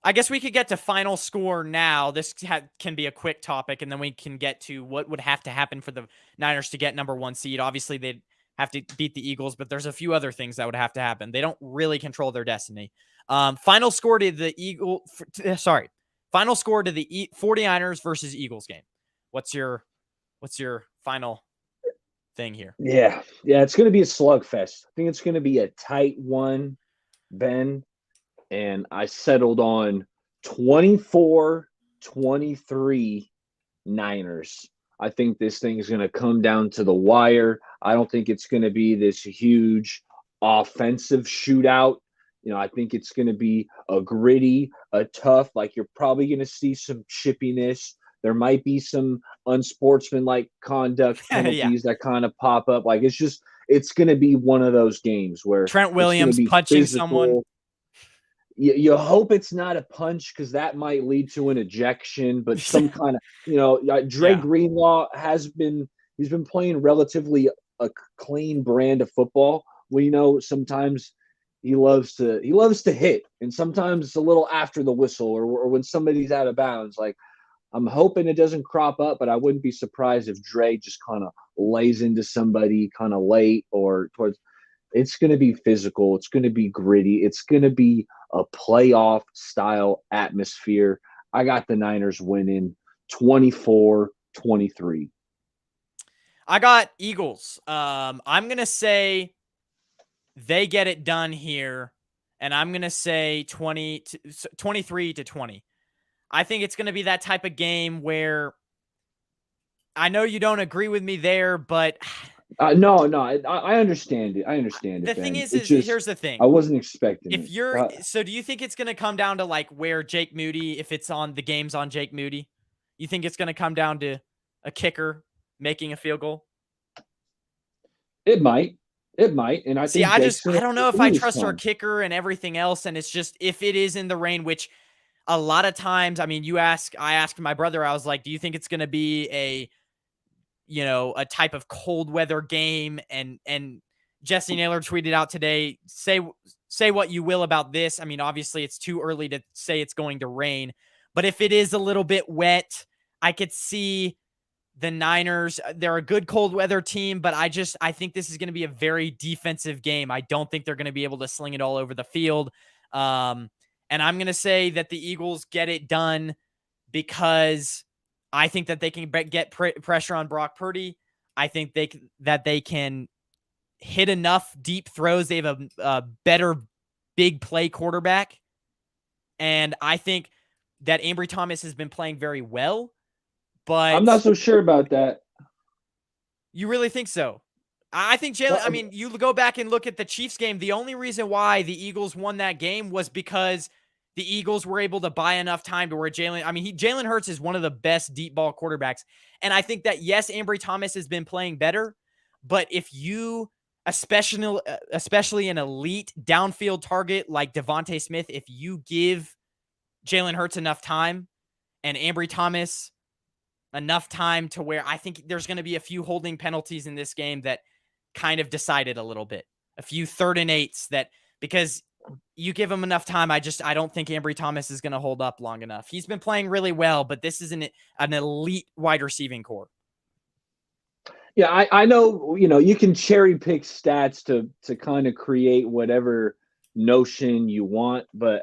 I guess we could get to final score now. This can be a quick topic, and then we can get to what would have to happen for the Niners to get number 1 seed. Obviously, they'd have to beat the Eagles, but there's a few other things that would have to happen. They don't really control their destiny. Final score to the Final score to the 49ers versus Eagles game. What's your final thing here? Yeah, it's going to be a slugfest. I think it's going to be a tight one, Ben. And I settled on 24-23 Niners. I think this thing is going to come down to the wire. I don't think it's going to be this huge offensive shootout. I think it's going to be a gritty, a tough, like you're probably going to see some chippiness. There might be some unsportsmanlike conduct penalties that kind of pop up. Like it's going to be one of those games where Trent Williams punching someone. You hope it's not a punch because that might lead to an ejection, but some kind of, Dre Greenlaw he's been playing relatively a clean brand of football. Sometimes he loves to hit, and sometimes it's a little after the whistle or when somebody's out of bounds. Like, I'm hoping it doesn't crop up, but I wouldn't be surprised if Dre just kind of lays into somebody kind of late or towards. It's going to be physical. It's going to be gritty. It's going to be a playoff style atmosphere. I got the Niners winning 24-23. I got Eagles. I'm going to say they get it done here, and I'm going to say 23-20. I think it's going to be that type of game where I know you don't agree with me there, but No, I understand it. I understand the it, thing Ben. is It's just here's the I thing. wasn't expecting If it. you're so do you think it's going to come down to like where Jake Moody, if it's on the game's on Jake Moody, you think it's going to come down to a kicker making a field goal? It might, and I See, think Jake's I gonna don't know if I do this trust our time. kicker and everything else, and it's just if it is in the rain, which a lot of times, I mean, I asked my brother, I was like, do you think it's going to be a type of cold weather game? And Jesse Naylor tweeted out today, say what you will about this. I mean, obviously it's too early to say it's going to rain, but if it is a little bit wet, I could see the Niners. They're a good cold weather team, but I think this is going to be a very defensive game. I don't think they're going to be able to sling it all over the field. And I'm going to say that the Eagles get it done because I think that they can get pressure on Brock Purdy. I think that they can hit enough deep throws. They have a better big play quarterback. And I think that Ambry Thomas has been playing very well, I'm but not so sure about that. you really think so? I think Jalen, I mean, you go back and look at the Chiefs game. The only reason why the Eagles won that game was because the Eagles were able to buy enough time to where Jalen Hurts is one of the best deep ball quarterbacks. And I think that, yes, Ambry Thomas has been playing better, but if you, especially an elite downfield target like Devontae Smith, if you give Jalen Hurts enough time and Ambry Thomas enough time to where I think there's going to be a few holding penalties in this game that kind of decided a little bit, a few 3rd and 8s that, because you give him enough time, I don't think Ambry Thomas is going to hold up long enough. He's been playing really well, but this is an elite wide receiving core. Yeah, I know, you can cherry pick stats to kind of create whatever notion you want, but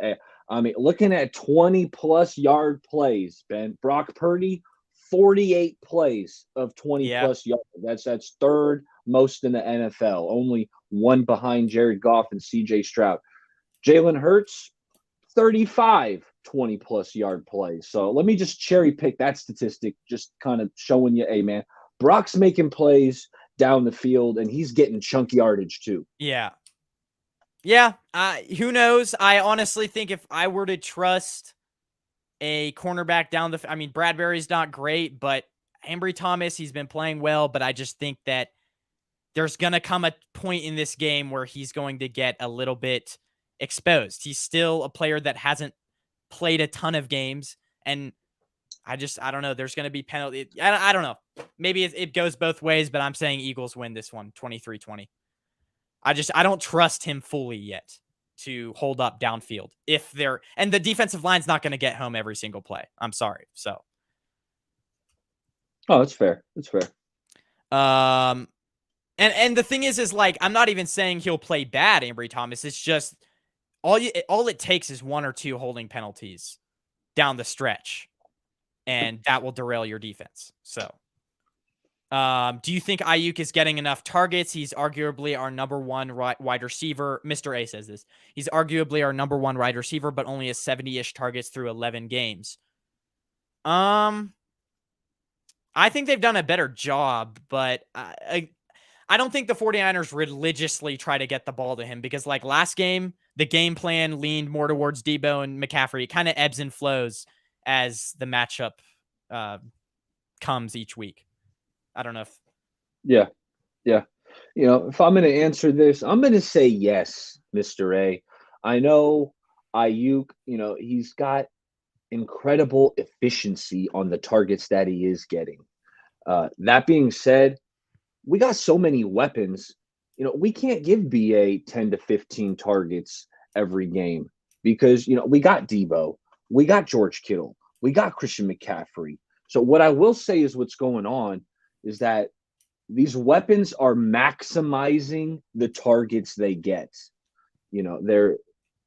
I mean, looking at 20 plus yard plays, Ben, Brock Purdy, 48 plays of 20 plus yards. That's 3rd most in the NFL, only one behind Jared Goff and CJ Stroud. Jalen Hurts, 35 20 plus yard plays. So let me just cherry pick that statistic, just kind of showing you, hey, man, Brock's making plays down the field, and he's getting chunky yardage too. Yeah. Yeah. Who knows? I honestly think if I were to trust a cornerback down I mean, Bradbury's not great, but Ambry Thomas, he's been playing well, but I just think that there's going to come a point in this game where he's going to get a little bit exposed. He's still a player that hasn't played a ton of games, and I don't know. There's going to be penalty. I don't know. Maybe it goes both ways, but I'm saying Eagles win this one 23-20. I don't trust him fully yet to hold up downfield and the defensive line's not going to get home every single play. I'm sorry. So. Oh, that's fair. That's fair. And the thing is like, I'm not even saying he'll play bad, Ambry Thomas. It's just all it takes is 1 or 2 holding penalties down the stretch, and that will derail your defense. So, do you think Ayuk is getting enough targets? He's arguably our number 1 wide receiver. Mr. A says this. He's arguably our number 1 wide receiver, but only has 70-ish targets through 11 games. I think they've done a better job, but I don't think the 49ers religiously try to get the ball to him, because like last game, the game plan leaned more towards Debo and McCaffrey. It kind of ebbs and flows as the matchup comes each week. I don't know if. Yeah. If I'm going to answer this, I'm going to say yes, Mr. A. I know Ayuk, he's got incredible efficiency on the targets that he is getting. That being said, we got so many weapons. We can't give BA 10 to 15 targets every game because, we got Debo, we got George Kittle, we got Christian McCaffrey. So what I will say is what's going on is that these weapons are maximizing the targets they get.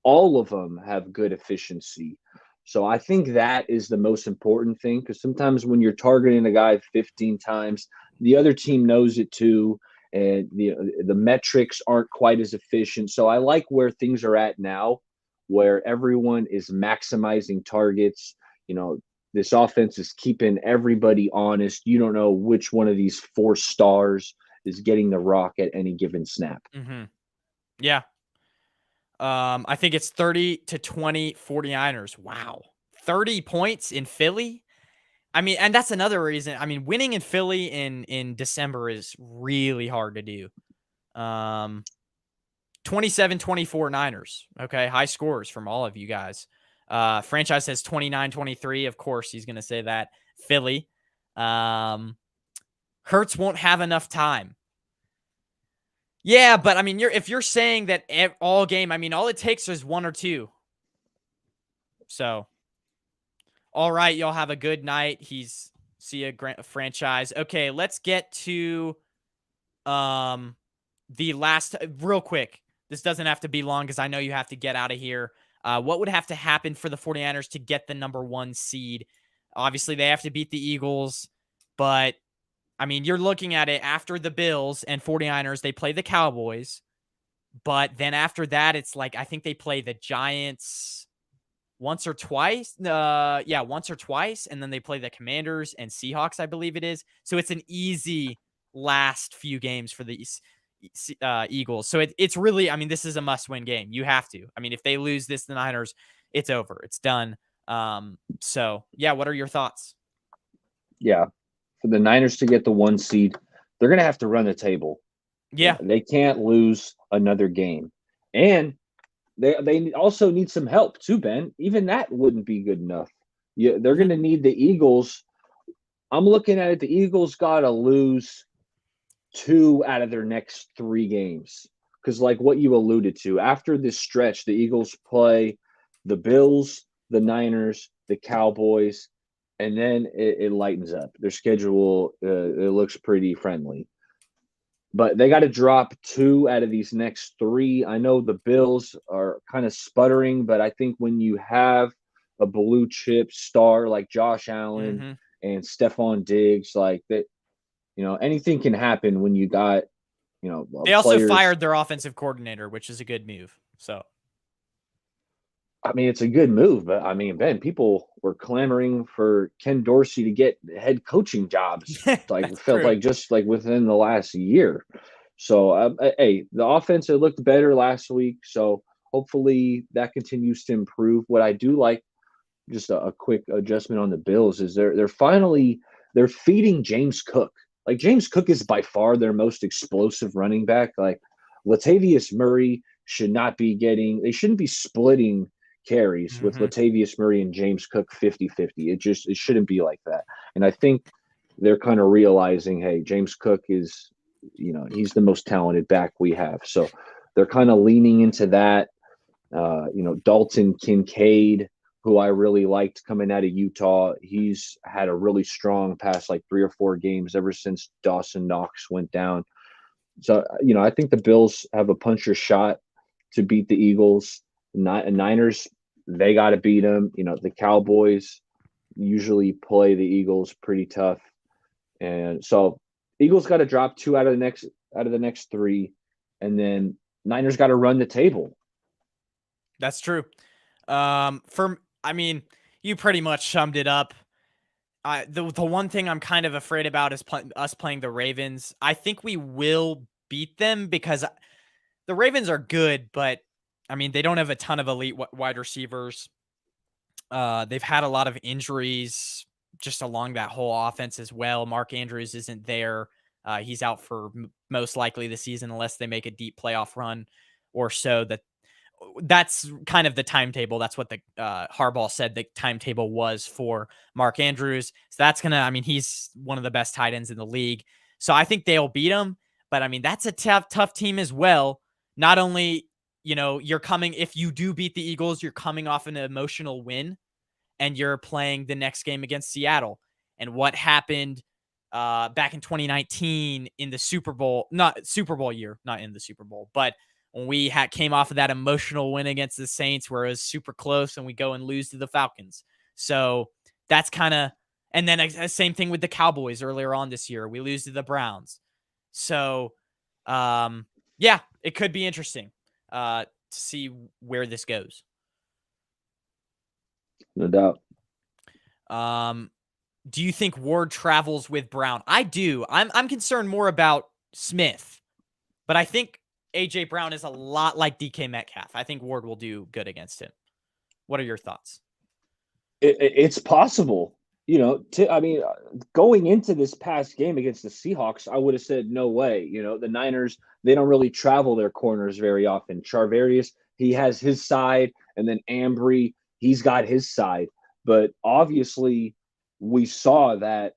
All of them have good efficiency. So I think that is the most important thing, because sometimes when you're targeting a guy 15 times, the other team knows it too, and the metrics aren't quite as efficient. So I like where things are at now, where everyone is maximizing targets. this offense is keeping everybody honest. You don't know which one of these 4 stars is getting the rock at any given snap. Mm-hmm. Yeah. I think it's 30-20 49ers. Wow. 30 points in Philly. I mean, and that's another reason. I mean, winning in Philly in December is really hard to do. 27-24 Niners. Okay, high scores from all of you guys. Franchise says 29-23. Of course, he's going to say that. Philly. Hurts won't have enough time. Yeah, but I mean, if you're saying that all game, I mean, all it takes is 1 or 2. So, all right, y'all have a good night. See a franchise. Okay, let's get to the last real quick. This doesn't have to be long because I know you have to get out of here. What would have to happen for the 49ers to get the number 1 seed? Obviously, they have to beat the Eagles, but I mean, you're looking at it after the Bills and 49ers, they play the Cowboys, but then after that, it's like, I think they play the Giants once or twice. Once or twice. And then they play the Commanders and Seahawks, I believe it is. So it's an easy last few games for the Eagles. So it's really, I mean, this is a must-win game. You have to. I mean, if they lose this, the Niners, it's over. It's done. So, yeah, what are your thoughts? Yeah. For the Niners to get the 1 seed, they're going to have to run the table. Yeah. They can't lose another game. And they also need some help too, Ben. Even that wouldn't be good enough. Yeah, they're going to need the Eagles. I'm looking at it. The Eagles got to lose 2 out of their next 3 games. Because like what you alluded to, after this stretch, the Eagles play the Bills, the Niners, the Cowboys, and then it lightens up. Their schedule, it looks pretty friendly. But they got to drop 2 out of these next 3. I know the Bills are kind of sputtering, but I think when you have a blue chip star like Josh Allen and Stephon Diggs, like that, anything can happen when you got, they also players. Fired their offensive coordinator, which is a good move. So, I mean, it's a good move, but I mean, Ben, people were clamoring for Ken Dorsey to get head coaching jobs. Like felt like just like within the last year. So, hey, the offense, it looked better last week. So hopefully that continues to improve. What I do like, just a quick adjustment on the Bills, is they're feeding James Cook. Like James Cook is by far their most explosive running back. Like Latavius Murray they shouldn't be splitting carries with Latavius Murray and James Cook 50-50. It shouldn't be like that. And I think they're kind of realizing, hey, James Cook is, he's the most talented back we have. So they're kind of leaning into that. Dalton Kincaid, who I really liked coming out of Utah, he's had a really strong past like 3 or 4 games ever since Dawson Knox went down. So, I think the Bills have a puncher's shot to beat the Eagles. Niners, they got to beat them. The Cowboys usually play the Eagles pretty tough, and so Eagles got to drop 2 out of the next 3, and then Niners got to run the table. That's true. I mean, you pretty much summed it up. The one thing I'm kind of afraid about is us playing the Ravens. I think we will beat them because the Ravens are good, but I mean, they don't have a ton of elite wide receivers. They've had a lot of injuries just along that whole offense as well. Mark Andrews isn't there. He's out for most likely the season unless they make a deep playoff run or so. That's kind of the timetable. That's what the Harbaugh said the timetable was for Mark Andrews. So that's he's one of the best tight ends in the league. So I think they'll beat him. But I mean, that's a tough team as well. Not only, if you do beat the Eagles, you're coming off an emotional win and you're playing the next game against Seattle. And what happened back in 2019 in the Super Bowl, not Super Bowl year, not in the Super Bowl, but when we came off of that emotional win against the Saints where it was super close and we go and lose to the Falcons. So that's kind of, and then same thing with the Cowboys earlier on this year. We lose to the Browns. So, yeah, it could be interesting to see where this goes. No doubt. Do you think Ward travels with Brown? I do. I'm concerned more about Smith, but I think AJ Brown is a lot like DK Metcalf. I think Ward will do good against him. What are your thoughts? It's possible. I mean, going into this past game against the Seahawks, I would have said no way. The Niners, they don't really travel their corners very often. Charvarius, he has his side, and then Ambry, he's got his side. But obviously, we saw that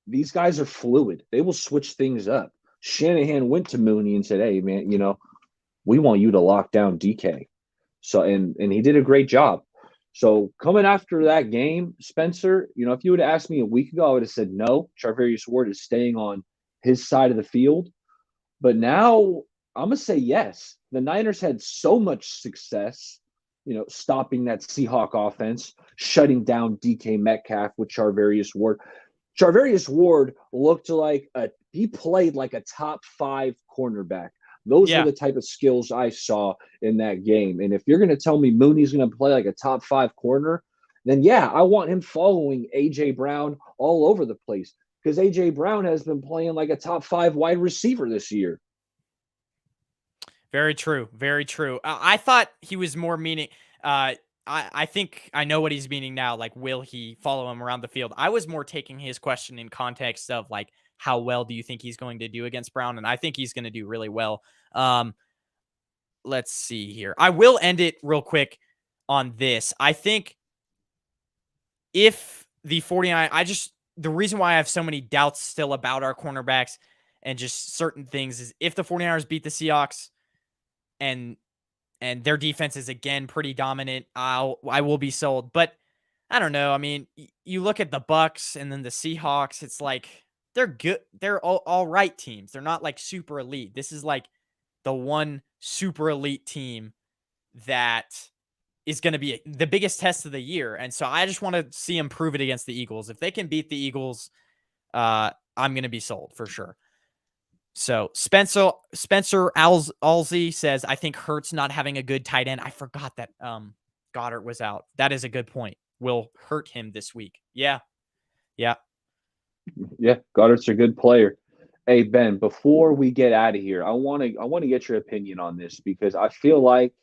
these guys are fluid. They will switch things up. Shanahan went to Mooney and said, "Hey, man, we want you to lock down DK." So, and he did a great job. So coming after that game, Spencer, if you would have asked me a week ago, I would have said no. Charvarius Ward is staying on his side of the field. But now I'm going to say yes. The Niners had so much success, stopping that Seahawk offense, shutting down DK Metcalf with Charvarius Ward. Charvarius Ward looked like he played like a top 5 cornerback. Those are the type of skills I saw in that game. And if you're going to tell me Mooney's going to play like a top 5 corner, then yeah, I want him following A.J. Brown all over the place because A.J. Brown has been playing like a top 5 wide receiver this year. Very true. Very true. I thought he was more meaning I think I know what he's meaning now. Like, will he follow him around the field? I was more taking his question in context of like, how well do you think he's going to do against Brown? And I think he's going to do really well. Let's see here. I will end it real quick on this. I think if the 49, the reason why I have so many doubts still about our cornerbacks and just certain things is if the 49ers beat the Seahawks and their defense is again pretty dominant, I will be sold. But I don't know. I mean, you look at the Bucks and then the Seahawks, it's like they're good. They're all right teams. They're not like super elite. This is like the one super elite team that is going to be the biggest test of the year. And so I just want to see them prove it against the Eagles. If they can beat the Eagles, I'm going to be sold for sure. So Spencer Alsey says, I think Hurts not having a good tight end. I forgot that Goddard was out. That is a good point. Will hurt him this week. Yeah. Goddard's a good player. Hey Ben, before we get out of here, I want to get your opinion on this because I feel like,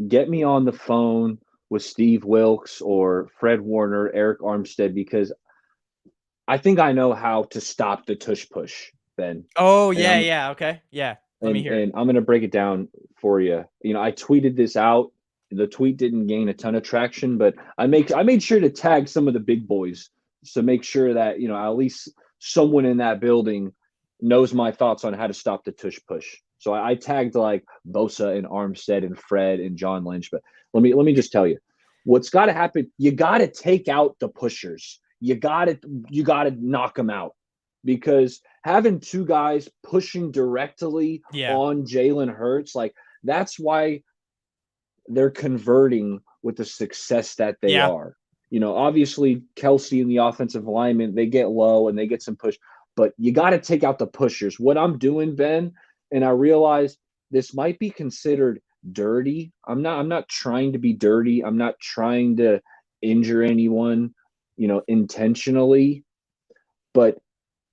get me on the phone with Steve Wilkes or Fred Warner, Eric Armstead, because I think I know how to stop the tush push, Ben. Oh, yeah. Okay. Yeah. Let me hear it. And I'm going to break it down for you. I tweeted this out. The tweet didn't gain a ton of traction, but I made sure to tag some of the big boys to make sure that, at least someone in that building knows my thoughts on how to stop the tush push. So I tagged like Bosa and Armstead and Fred and John Lynch. But let me just tell you, what's got to happen. You got to take out the pushers. You got to knock them out because having two guys pushing directly on Jalen Hurts, like that's why they're converting with the success that they are. Obviously Kelsey and the offensive lineman, they get low and they get some push, but you got to take out the pushers. What I'm doing, Ben, and I realize this might be considered dirty. I'm not trying to be dirty. I'm not trying to injure anyone, intentionally, but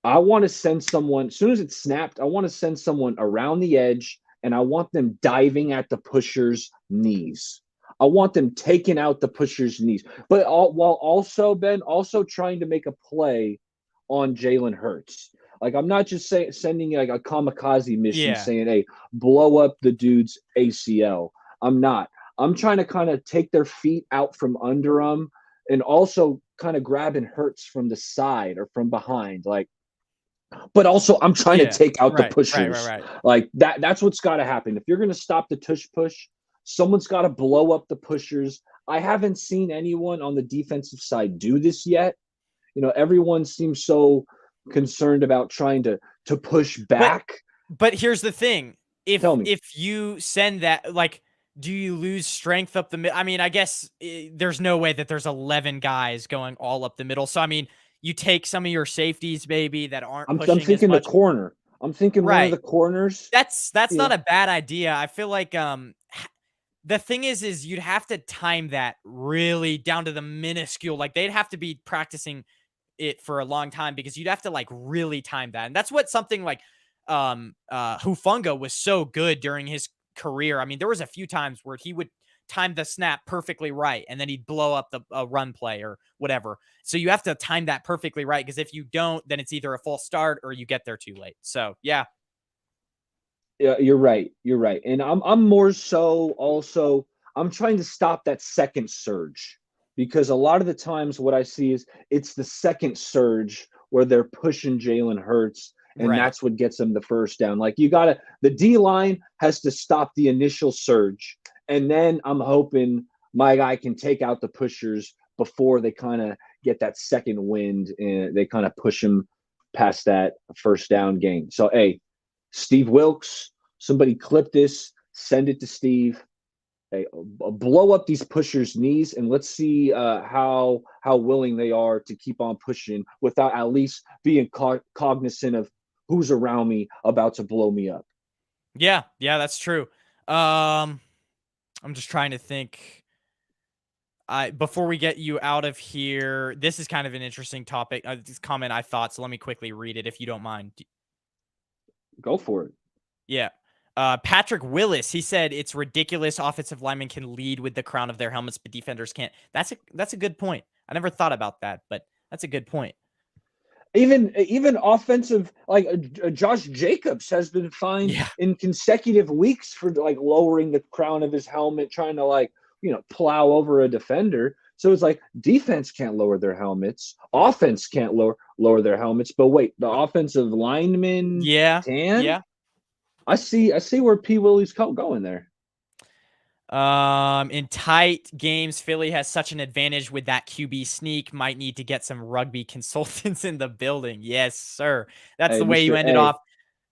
I want to send someone, as soon as it's snapped, I want to send someone around the edge and I want them diving at the pusher's knees. I want them taking out the pusher's knees, but while also, Ben, also trying to make a play on Jalen Hurts. Like, I'm not just sending like a kamikaze mission saying, hey, blow up the dude's ACL. I'm not. I'm trying to kind of take their feet out from under them and also kind of grabbing Hurts from the side or from behind. Like, but also I'm trying to take out the pushers. Right. Like that's what's got to happen. If you're going to stop the tush push, someone's got to blow up the pushers. I haven't seen anyone on the defensive side do this yet. Everyone seems so concerned about trying to push back. But here's the thing. If you send that, like, do you lose strength up the middle? I mean, I guess there's no way that there's 11 guys going all up the middle. So, I mean, you take some of your safeties, maybe, that aren't pushing I'm thinking as much. The corner. I'm thinking one of the corners. That's not a bad idea. I feel like The thing is you'd have to time that really down to the minuscule. Like they'd have to be practicing it for a long time because you'd have to like really time that. And that's what something like Hufunga was so good during his career. I mean, there was a few times where he would time the snap perfectly right and then he'd blow up the run play or whatever. So you have to time that perfectly right because if you don't, then it's either a false start or you get there too late. So yeah. Yeah, you're right. You're right. And I'm more so also I'm trying to stop that second surge because a lot of the times what I see is it's the second surge where they're pushing Jalen Hurts and Right. that's what gets them the first down. Like you gotta the D line has to stop the initial surge. And then I'm hoping my guy can take out the pushers before they kind of get that second wind and they kind of push them past that first down game. So hey, Steve Wilks, somebody clip this, send it to Steve. Hey, blow up these pushers' knees, and let's see how willing they are to keep on pushing without at least being cognizant of who's around me about to blow me up. Yeah, yeah, that's true. I'm just trying to think. Before we get you out of here, this is kind of an interesting topic. This comment I thought, so let me quickly read it if you don't mind. Go for it. Yeah. Patrick Willis, he said it's ridiculous offensive linemen can lead with the crown of their helmets, but defenders can't. That's a good point. I never thought about that, but that's a good point. Even offensive like Josh Jacobs has been fined Yeah. in consecutive weeks for like lowering the crown of his helmet, trying to like plow over a defender. So it's like defense can't lower their helmets, offense can't lower their helmets. But wait, the offensive linemen Yeah. can. Yeah. I see where P. Willie's going there. In tight games, Philly has such an advantage with that QB sneak. Might need to get some rugby consultants in the building. Yes, sir. That's Hey, the way you Mister ended A, off.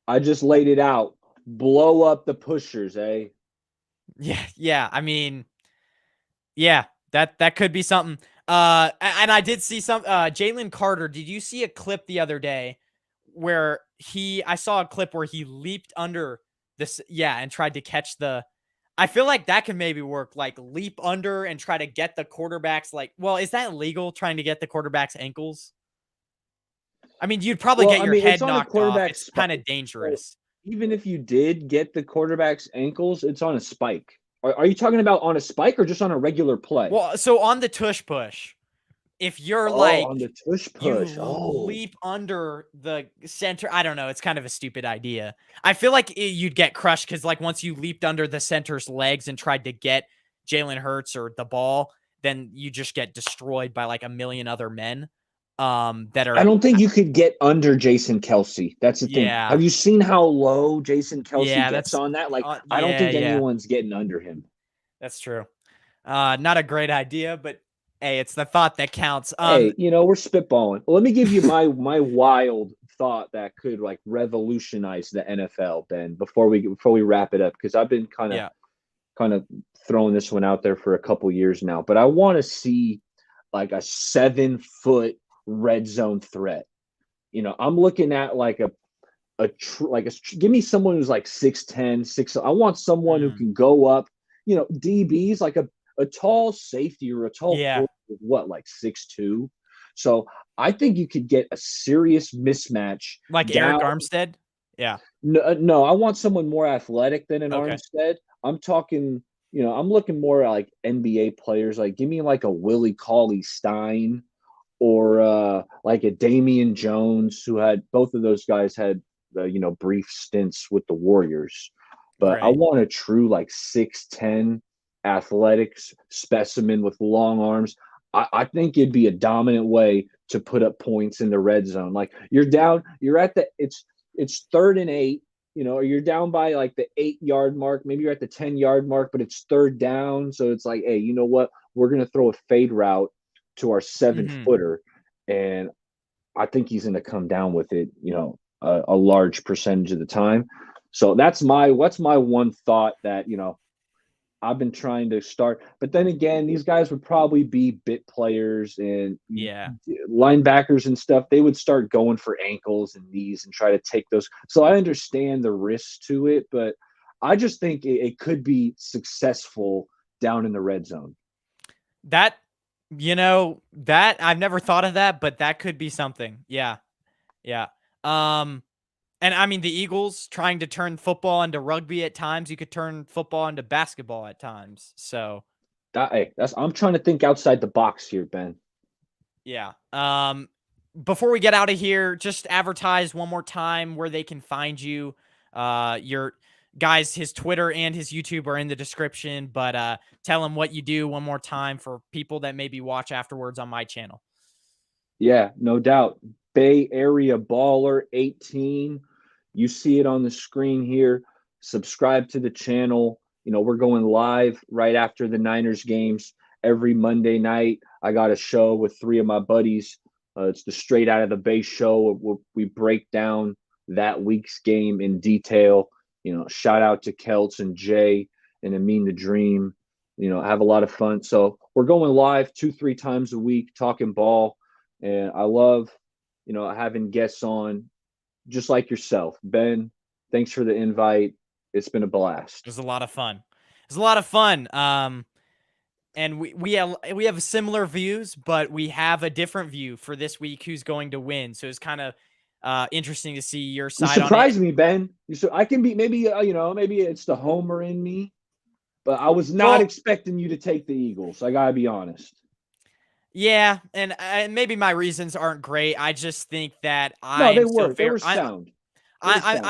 I just laid it out. Blow up the pushers, eh? Yeah, yeah. I mean, yeah, that could be something. And I did see some Jalen Carter. Did you see a clip the other day where I saw a clip where he leaped under this, yeah, and tried to catch the. I feel like that can maybe work, like leap under and try to get the quarterback's like. Well, is that illegal? Trying to get the quarterback's ankles? I mean, you'd probably Well, get I your mean, it's head on a knocked off. quarterback It's spike. kind of dangerous. Even if you did get the quarterback's ankles, it's on a spike. Are you talking about on a spike or just on a regular play? Well, so on the tush push, if you're Oh, like on the tush you push. Oh, leap under the center. I don't know. It's kind of a stupid idea. I feel like you'd get crushed because, like, once you leaped under the center's legs and tried to get Jalen Hurts or the ball, then you just get destroyed by like a million other men. That I are don't think you could get under Jason Kelsey. That's the thing. yeah, Have you seen how low Jason Kelsey yeah. gets That's on that? Like, I don't yeah, think yeah. anyone's getting under him. That's true. Not a great idea, but hey, it's the thought that counts. Hey, we're spitballing. Well, let me give you my wild thought that could like revolutionize the NFL, Ben, before we wrap it up, because I've been Yeah. kind of throwing this one out there for a couple years now, but I want to see like a 7 foot red zone threat. I'm looking at like give me someone who's like 6'10, 6. I want someone who Mm. can go up, DBs like a tall safety or a tall Yeah. forward, what, like 6'2. So I think you could get a serious mismatch Like Eric down. Armstead. Yeah. No, no, I want someone more athletic than an Okay. Armstead. I'm talking, I'm looking more at like NBA players. Like, give me like a Willie Cauley Stein or like a Damian Jones, who had both of those guys had brief stints with the Warriors. But I Right. want a true like 6'10 athletics specimen with long arms. I think it'd be a dominant way to put up points in the red zone. Like you're at it's 3rd and 8, or you're down by like the 8 yard mark. Maybe you're at the 10 yard mark, but it's third down. So it's like, hey, you know what? We're gonna throw a fade route to our 7 footer, and I think he's gonna come down with it, a large percentage of the time. So what's my one thought that I've been trying to start. But then again, these guys would probably be bit players and Yeah. linebackers and stuff. They would start going for ankles and knees and try to take those. So I understand the risks to it, but I just think it could be successful down in the red zone. That, that I've never thought of that, but that could be something. Yeah. Yeah. Um, and I mean, the Eagles trying to turn football into rugby at times, you could turn football into basketball at times. So, I'm trying to think outside the box here, Ben. yeah. Before we get out of here, just advertise one more time where they can find you. Your guys, his Twitter and his YouTube are in the description, but tell him what you do one more time for people that maybe watch afterwards on my channel. Yeah, no doubt. Bay Area Baller 18. You see it on the screen here. Subscribe to the channel. We're going live right after the Niners games every Monday night. I got a show with three of my buddies. It's the Straight Out of the Base show. We break down that week's game in detail. Shout out to Kelts and Jay and Amin the Dream. Have a lot of fun. So we're going live 2-3 times a week talking ball. And I love, having guests on just like yourself. Ben, thanks for the invite. It's been a blast. It was a lot of fun. It was a lot of fun. And we have similar views, but we have a different view for this week who's going to win. So it's kind of interesting to see your You side on it. surprised me, Ben. I can be maybe maybe it's the homer in me, but I was not expecting you to take the Eagles. I gotta be honest. Yeah, and maybe my reasons aren't great. I just think that No, they I'm still were. They fair. were sound. They were sound.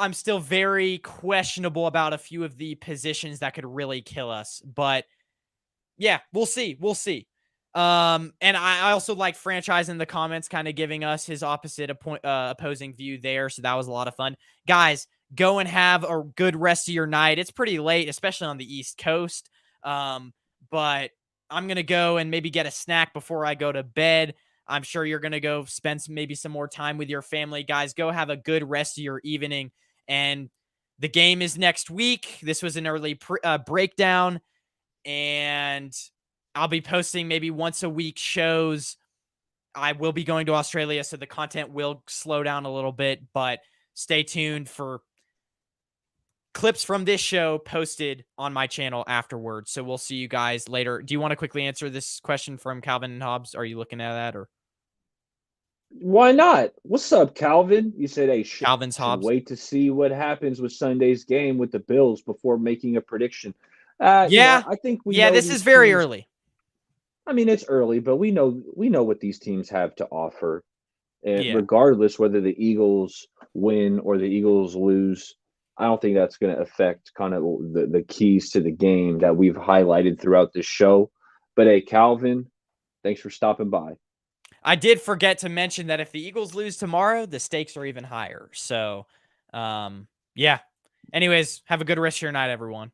I'm still very questionable about a few of the positions that could really kill us. But yeah, we'll see. We'll see. And I also like Franchise in the comments, kind of giving us his opposite opposing view there. So that was a lot of fun, guys. Go and have a good rest of your night. It's pretty late, especially on the East Coast. But I'm gonna go and maybe get a snack before I go to bed. I'm sure you're gonna go spend maybe some more time with your family, guys. Go have a good rest of your evening. And the game is next week. This was an early breakdown, and I'll be posting maybe once a week shows. I will be going to Australia, so the content will slow down a little bit, but stay tuned for clips from this show posted on my channel afterwards. So we'll see you guys later. Do you want to quickly answer this question from Calvin and Hobbs? Are you looking at that, or Why not? What's up, Calvin? You said, hey, Calvin's should Hobbs? wait to see what happens with Sunday's game with the Bills before making a prediction. Yeah, I think we yeah. know This these is very teams. early. I mean, it's early, but we know what these teams have to offer. And Yeah. regardless whether the Eagles win or the Eagles lose, I don't think that's going to affect kind of the keys to the game that we've highlighted throughout this show. But hey, Calvin, thanks for stopping by. I did forget to mention that if the Eagles lose tomorrow, the stakes are even higher. So, yeah. Anyways, have a good rest of your night, everyone.